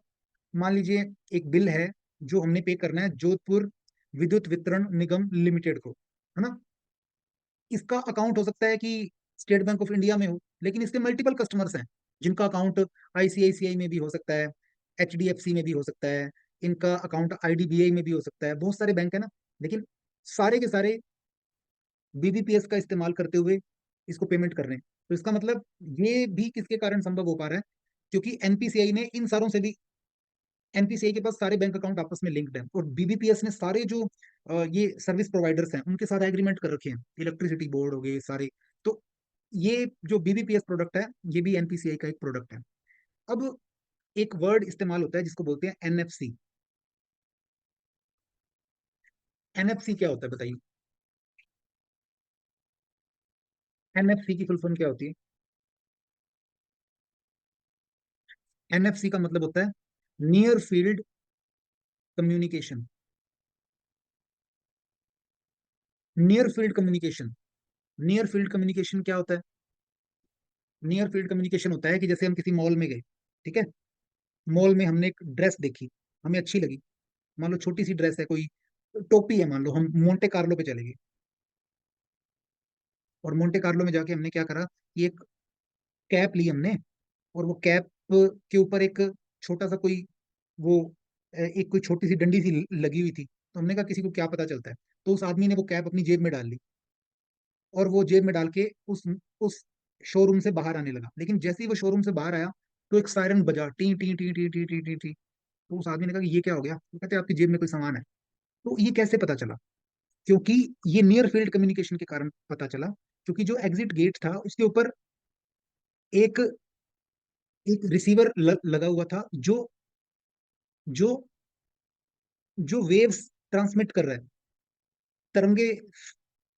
[SPEAKER 1] मान लीजिए एक बिल है जो हमने पे करना है जोधपुर विद्युत वितरण निगम लिमिटेड को, है ना। इसका अकाउंट हो सकता है कि स्टेट बैंक ऑफ इंडिया में हो, लेकिन इसके मल्टीपल कस्टमर्स हैं जिनका अकाउंट आईसीआईसीआई में भी हो सकता है, एचडीएफसी में भी हो सकता है, इनका अकाउंट आईडीबीआई में भी हो सकता है, बहुत सारे बैंक है ना। लेकिन सारे के सारे बीबीपीएस का इस्तेमाल करते हुए इसको पेमेंट कर रहे हैं। तो इसका मतलब ये भी किसके कारण संभव हो पा रहा है, क्योंकि एनपीसीआई ने इन सारों से भी, एनपीसीआई के पास सारे बैंक अकाउंट आपस में लिंक्ड हैं, और बीबीपीएस ने सारे जो ये सर्विस प्रोवाइडर्स हैं उनके साथ एग्रीमेंट कर रखे हैं, इलेक्ट्रिसिटी बोर्ड हो गए सारे। तो ये जो बीबीपीएस प्रोडक्ट है, ये भी एनपीसीआई का एक प्रोडक्ट है। अब एक वर्ड इस्तेमाल होता है जिसको बोलते हैं एनएफसी। एनएफसी क्या होता है बताइए। एनएफसी की फुल फॉर्म क्या होती है। एनएफसी का मतलब होता है near field communication. Near field communication. Near field communication क्या होता है। नियर फील्ड कम्युनिकेशन होता है कि जैसे हम किसी मॉल में गए, ठीक है, मॉल में हमने एक ड्रेस देखी, हमें अच्छी लगी। मान लो छोटी सी ड्रेस है, कोई टोपी है, मान लो हम मोंटे कार्लो पे चले गए, और मोंटे कार्लो में जाके हमने क्या करा कि एक कैप ली हमने, और वो कैप के ऊपर एक छोटा सा कोई वो एक कोई छोटी सी डंडी सी लगी हुई थी। तो हमने कहा किसी को क्या पता चलता है, तो उस आदमी ने वो कैप अपनी जेब में डाल ली, और वो जेब में डाल के उस शोरूम से बाहर आने लगा। लेकिन जैसे ही वो शोरूम से बाहर आया, तो एक सायरन बजा, T T T T T T T T. तो उस आदमी ने कहा कि ये क्या हो गया? वो कहते आपकी जेब में कोई सामान है। तो ये कैसे पता चला? क्योंकि ये नियर फील्ड कम्युनिकेशन के कारण पता चला। क्योंकि जो एग्जिट गेट था उसके ऊपर एक एक रिसीवर लगा हुआ था, जो जो जो वेव्स ट्रांसमिट कर रहा है, तरंगे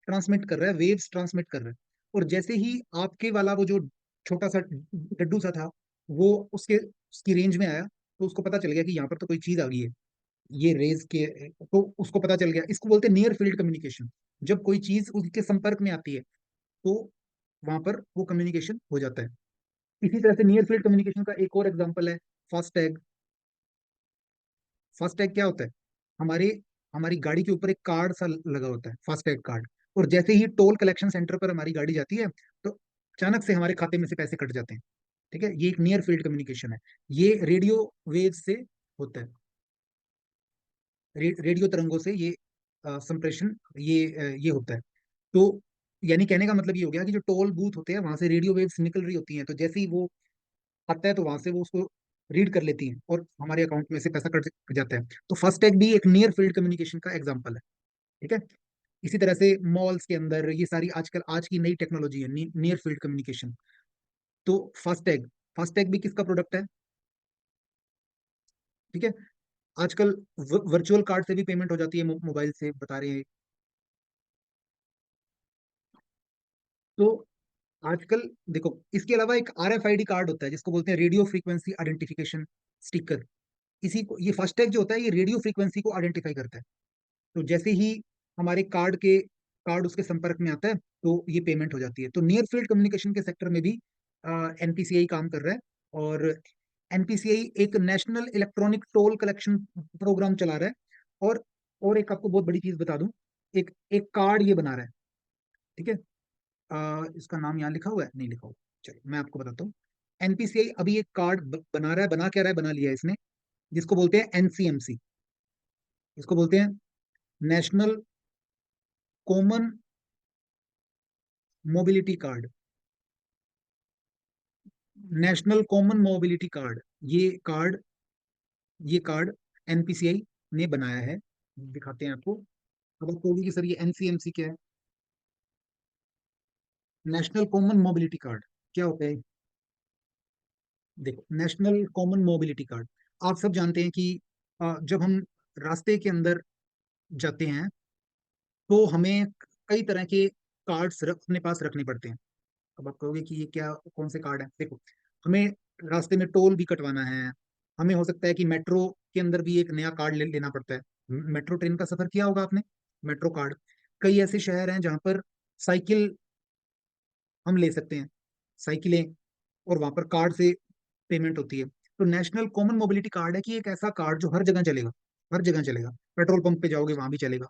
[SPEAKER 1] ट्रांसमिट कर रहा है, वेव्स ट्रांसमिट कर रहा है। और जैसे ही आपके वाला वो जो छोटा सा डड्डू सा था, वो उसकी रेंज में आया, तो उसको पता चल गया कि यहाँ पर तो कोई चीज आ गई है, ये रेज के। तो उसको पता चल गया। इसको बोलते हैं नियर फील्ड कम्युनिकेशन। जब कोई चीज उसके संपर्क में आती है, तो वहां पर वो कम्युनिकेशन हो जाता है। इसी तरह से नियर फील्ड कम्युनिकेशन का एक और एग्जांपल है फास्टैग। फास्टैग क्या होता है? हमारे हमारी गाड़ी के ऊपर एक कार्ड सा लगा होता है, फास्टैग कार्ड। और जैसे ही टोल कलेक्शन सेंटर पर हमारी गाड़ी जाती है, तो अचानक से हमारे खाते में से पैसे कट जाते हैं। ठीक है, ये एक नियर फील्ड कम्युनिकेशन है। ये रेडियो वेव से होता है। रेडियो तरंगों से ये संप्रेषण, ये होता है। तो यानी कहने का मतलब ये हो गया कि जो टोल बूथ होते हैं वहां से रेडियो वेव्स निकल रही होती हैं, तो जैसे ही वो आता है तो वहां से वो उसको रीड कर लेती हैं, और हमारे अकाउंट में से पैसा कट जाता है। तो फास्टैग भी एक नियर फील्ड कम्युनिकेशन का एग्जाम्पल है। ठीक है। इसी तरह से मॉल्स के अंदर ये सारी आजकल आज की नई टेक्नोलॉजी है, नियर फील्ड कम्युनिकेशन। तो फास्टैग फास्टैग भी किसका प्रोडक्ट है? ठीक है। आजकल वर्चुअल कार्ड से भी पेमेंट हो जाती है, मोबाइल से बता रहे हैं। तो आजकल देखो, इसके अलावा एक RFID कार्ड होता है जिसको बोलते हैं रेडियो फ्रीक्वेंसी आइडेंटिफिकेशन स्टिकर। इसी को, ये फास्टैग जो होता है, ये रेडियो फ्रीक्वेंसी को आइडेंटिफाई करता है। तो जैसे ही हमारे कार्ड उसके संपर्क में आता है, तो ये पेमेंट हो जाती है। तो नियर फील्ड कम्युनिकेशन के सेक्टर में भी NPCI काम कर रहा है। और NPCI एक national electronic toll collection programme चला रहा है। और एक आपको बहुत बड़ी चीज बता दूं, एक एक कार्ड ये बना रहा है। ठीक है। इसका नाम यहाँ लिखा हुआ है, नहीं लिखा हुआ? चलो मैं आपको बताता हूँ। NPCI अभी एक कार्ड बना रहा है, बना क्या रहा है, बना लिया है इसने, जिसको बोलते हैं NCMC। इसको बोलते हैं national common mobility card. National common mobility card, ये कार्ड ये कार्ड NPCI ने बनाया है। दिखाते हैं आपको। अब आपको होगी कि सर ये NCMC क्या है? नेशनल कॉमन मोबिलिटी कार्ड क्या होता है? देखो, नेशनल कॉमन मोबिलिटी कार्ड, आप सब जानते हैं कि जब हम रास्ते के अंदर जाते हैं, तो हमें कई तरह के कार्ड्स अपने पास रखने पड़ते हैं। अब आप कहोगे कि ये क्या, कौन से कार्ड है? देखो, हमें रास्ते में टोल भी कटवाना है। हमें हो सकता है कि मेट्रो के अंदर भी एक नया कार्ड लेना पड़ता है। मेट्रो ट्रेन का सफर किया होगा आपने, मेट्रो कार्ड। कई ऐसे शहर हैं जहाँ पर साइकिल हम ले सकते हैं, साइकिलें, और वहां पर कार्ड से पेमेंट होती है। तो नेशनल कॉमन मोबिलिटी कार्ड है कि एक ऐसा कार्ड जो हर जगह चलेगा, हर जगह चलेगा। पेट्रोल पंप पे जाओगे वहां भी चलेगा।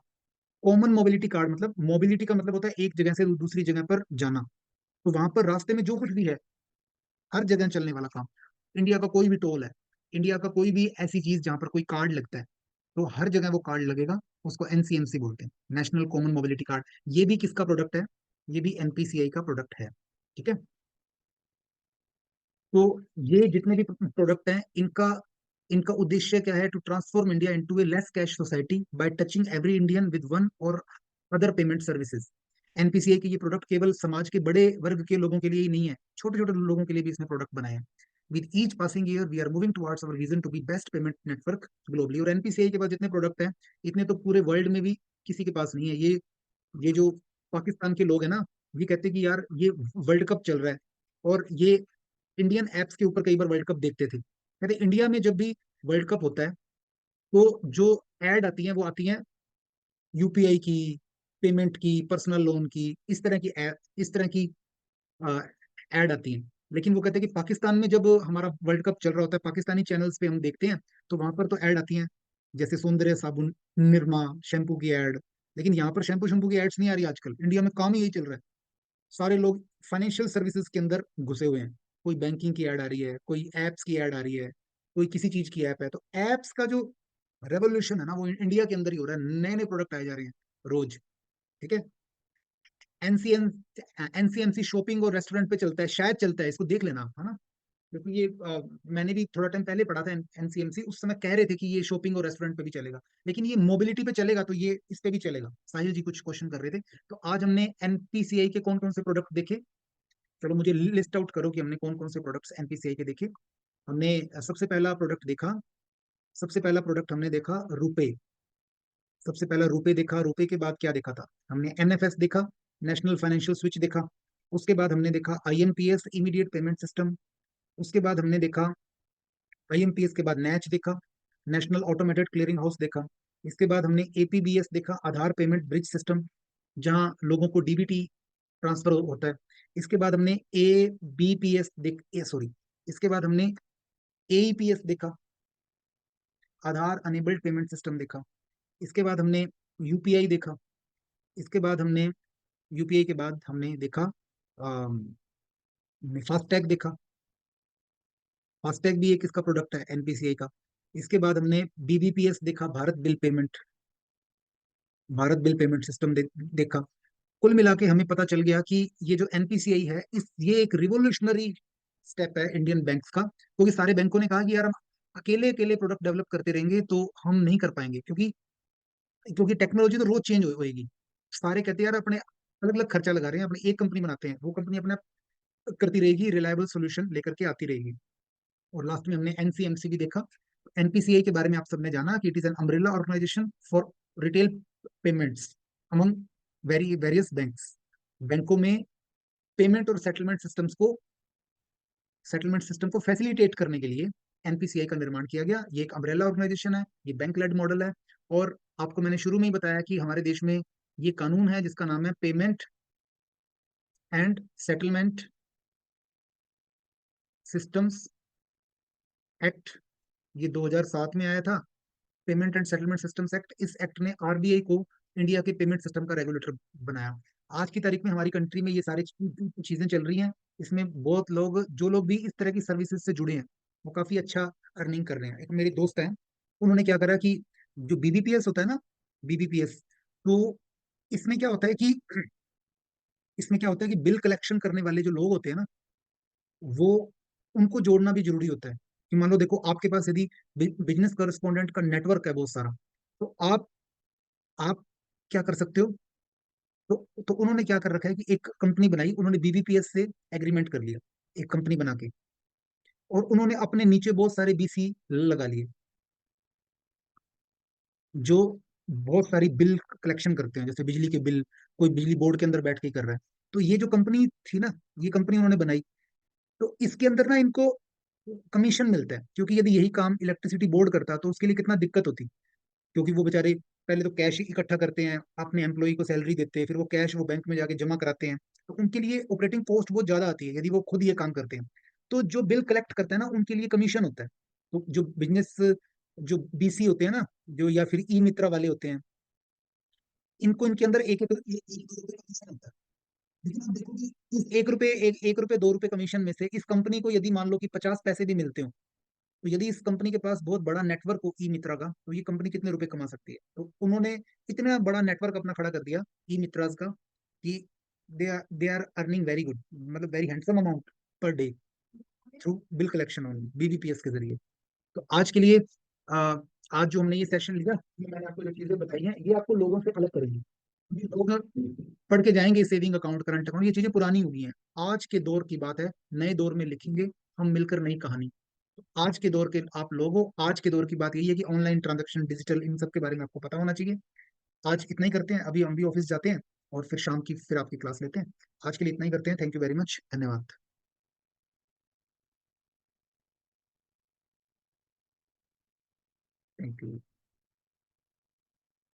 [SPEAKER 1] कॉमन मोबिलिटी कार्ड मतलब, मोबिलिटी का मतलब होता है एक जगह से दूसरी जगह पर जाना। तो वहां पर रास्ते में जो कुछ भी है, हर जगह चलने वाला काम। इंडिया का कोई भी टोल है, इंडिया का कोई भी ऐसी चीज जहां पर कोई कार्ड लगता है, तो हर जगह वो कार्ड लगेगा। उसको NCMC बोलते हैं, नेशनल कॉमन मोबिलिटी कार्ड। ये भी किसका प्रोडक्ट है? ये भी NPCI का प्रोडक्ट है। ठीक है। तो ये जितने भी प्रोडक्ट हैं, इनका इनका उद्देश्य क्या है? To transform India into a less cash society by touching every Indian with one और अदर पेमेंट सर्विसेज। NPCI के ये प्रोडक्ट केवल समाज के बड़े वर्ग के लोगों के लिए ही नहीं है, छोटे छोटे लोगों के लिए भी इसने प्रोडक्ट बनाए हैं। With each passing year we are moving towards our vision to be best payment network globally. और NPCI के पास जितने प्रोडक्ट हैं, इतने तो पूरे वर्ल्ड में भी किसी के पास नहीं है। ये जो पाकिस्तान के लोग हैं ना, ये कहते हैं कि यार ये वर्ल्ड कप चल रहा है, और ये इंडियन एप्स के ऊपर कई बार वर्ल्ड कप देखते थे। कहते इंडिया में जब भी वर्ल्ड कप होता है, तो जो एड आती है वो आती है UPI की, पेमेंट की, पर्सनल लोन की, इस तरह की एड आती है। लेकिन वो कहते हैं कि पाकिस्तान में जब हमारा वर्ल्ड कप चल रहा होता है, पाकिस्तानी चैनल्स पे हम देखते हैं, तो वहां पर तो ऐड आती हैं, जैसे सौंदर्य साबुन, निरमा शैम्पू की एड। लेकिन यहाँ पर शैम्पू शैम्पू की एड्स नहीं आ रही आजकल। इंडिया में काम ही यही चल रहा है। सारे लोग फाइनेंशियल सर्विसेज के अंदर घुसे हुए हैं। कोई बैंकिंग की ऐड आ रही है, कोई एप्स की ऐड आ रही है, कोई किसी चीज की ऐप है। तो एप्स का जो रेवोल्यूशन है ना, वो इंडिया के अंदर ही हो रहा है। नए नए प्रोडक्ट आए जा रहे हैं। रोज। ठीक है। एनसीएन एनसीएमसी शॉपिंग और रेस्टोरेंट पे चलता है, शायद चलता है, इसको देख लेना, है ना। क्योंकि ये मैंने भी थोड़ा टाइम पहले पढ़ा था एनसीएमसी, उस समय कह रहे थे कि ये शॉपिंग और रेस्टोरेंट पे भी चलेगा, लेकिन ये मोबिलिटी पे चलेगा तो ये इस पे भी चलेगा। साहिल जी कुछ क्वेश्चन कर रहे थे। तो आज हमने एनपीसीआई के कौन कौन से प्रोडक्ट देखे। चलो मुझे लिस्ट आउट करो कि हमने कौन कौन से प्रोडक्ट्स एनपीसीआई के देखे। हमने सबसे पहला प्रोडक्ट देखा, सबसे पहला प्रोडक्ट हमने देखा रुपे। सबसे पहला रुपए देखा। रुपए के बाद क्या देखा था, हमने एनएफएस देखा, नेशनल फाइनेंशियल स्विच देखा। उसके बाद हमने देखा आईएमपीएस, इमीडिएट पेमेंट सिस्टम। उसके बाद हमने देखा आईएमपीएस के बाद नैच देखा, नेशनल ऑटोमेटेड क्लियरिंग हाउस देखा। इसके बाद हमने एपीबीएस देखा, आधार पेमेंट ब्रिज सिस्टम, जहां लोगों को डीबीटी ट्रांसफर होता है। इसके बाद हमने ए बी पी एस देख सॉरी इसके बाद हमने एईपीएस देखा, आधार अनेबल्ड पेमेंट सिस्टम देखा। इसके बाद हमने यूपीआई देखा। इसके बाद हमने यूपीआई के बाद हमने देखा फास्टैग देखा। फास्टैग भी एक इसका प्रोडक्ट है एनपीसीआई का। इसके बाद हमने बीबीपीएस देखा, भारत बिल पेमेंट सिस्टम देखा। कुल मिला के हमें पता चल गया कि ये जो एनपीसीआई है, ये एक रिवोल्यूशनरी स्टेप है इंडियन बैंक्स का, क्योंकि सारे बैंकों ने कहा कि यार हम अकेले अकेले प्रोडक्ट डेवलप करते रहेंगे तो हम नहीं कर पाएंगे, क्योंकि क्योंकि टेक्नोलॉजी तो रोज चेंज होएगी। सारे कहते हैं यार अपने अलग अलग खर्चा लगा रहे हैं, अपने एक कंपनी बनाते हैं, वो कंपनी अपना करती रहेगी, रिलायबल सोल्यूशन लेकर के आती रहेगी। और लास्ट में हमने एनसीएमसी भी देखा। एनपीसीआई के बारे में आप सबने जाना कि it is an umbrella organisation for retail payments among various banks. बैंकों में पेमेंट और सेटलमेंट सिस्टम को फैसिलिटेट करने के लिए एनपीसीआई का निर्माण किया गया। ये एक अम्ब्रेला ऑर्गेनाइजेशन है, ये बैंक लेड मॉडल है। और आपको मैंने शुरू में ही बताया कि हमारे देश में ये कानून है जिसका नाम है payment and settlement systems act. ये 2007 में आया था, payment and settlement systems act. इस एक्ट ने आरबीआई को इंडिया के पेमेंट सिस्टम का रेगुलेटर बनाया। आज की तारीख में हमारी कंट्री में ये सारी चीजें चल रही हैं। इसमें बहुत लोग, जो लोग भी इस तरह की सर्विसेज से जुड़े हैं, वो काफी अच्छा अर्निंग कर रहे हैं। एक मेरी दोस्त है, उन्होंने क्या करा कि जो बीबीपीएस होता है ना, बीबीपीएस, तो इसमें क्या होता है कि इसमें क्या होता है कि बिल कलेक्शन करने वाले जो लोग होते हैं ना, वो उनको जोड़ना भी जरूरी होता है। कि मान लो देखो, आपके पास यदि बिजनेस करस्पॉन्डेंट का नेटवर्क है बहुत सारा, तो आप क्या कर सकते हो। तो उन्होंने क्या कर रखा है कि एक कंपनी बनाई, उन्होंने बीबीपीएस से एग्रीमेंट कर लिया, एक कंपनी बना के, और उन्होंने अपने नीचे बहुत सारे बीसी लगा लिए, जो बहुत सारी बिल कलेक्शन करते हैं, जैसे बिजली के बिल कोई बिजली बोर्ड के अंदर बैठ के ही कर रहा है। तो ये जो कंपनी थी ना, ये कंपनी उन्होंने बनाई, तो इसके अंदर ना इनको कमीशन मिलता है, क्योंकि यदि यही काम इलेक्ट्रिसिटी बोर्ड करता तो उसके लिए कितना दिक्कत होती। क्योंकि वो बेचारे पहले तो कैश इकट्ठा करते हैं, अपने एम्प्लॉय को सैलरी देते हैं, फिर वो कैश वो बैंक में जाके जमा कराते हैं, तो उनके लिए ऑपरेटिंग कॉस्ट बहुत ज्यादा आती है यदि वो खुद ये काम करते हैं। तो जो बिल कलेक्ट करते हैं ना, उनके लिए कमीशन होता है। तो जो बिजनेस, जो बीसी होते हैं ना, जो या फिर ई मित्रा वाले होते हैं, इनको इनके अंदर एक रुपये कमीशन होता है। लेकिन आप देखो कि इस एक रुपये 2 रुपये कमीशन में से इस कंपनी को यदि मान लो कि 50 पैसे भी मिलते हो, तो यदि इस कंपनी के पास बहुत बड़ा नेटवर्क हो ई मित्रा का, तो ये कंपनी कितने रुपए कमा सकती है। तो उन्होंने इतना बड़ा नेटवर्क अपना खड़ा कर दिया ई मित्राज का, कि they are earning very good, मतलब very handsome amount per day through bill collection on BBPS के जरिए। तो आज के लिए आ, आज जो हमने ये सेशन लिया, ये मैंने आपको जो चीजें बताई हैं, ये आपको लोगों से अलग करेंगी। ये लोग पढ़ के जाएंगे सेविंग अकाउंट, करंट अकाउंट, ये चीजें पुरानी हो गई हैं। आज के दौर की बात है, नए दौर में लिखेंगे हम मिलकर नई कहानी। आज के दौर के आप लोगों, आज के दौर की बात यही है कि ऑनलाइन ट्रांजैक्शन, डिजिटल, इन सब के बारे में आपको पता होना चाहिए। आज इतना ही करते हैं, अभी हम भी ऑफिस जाते हैं, और फिर शाम की फिर आपकी क्लास लेते हैं। आज के लिए इतना ही करते हैं। थैंक यू वेरी मच, धन्यवाद। Thank you.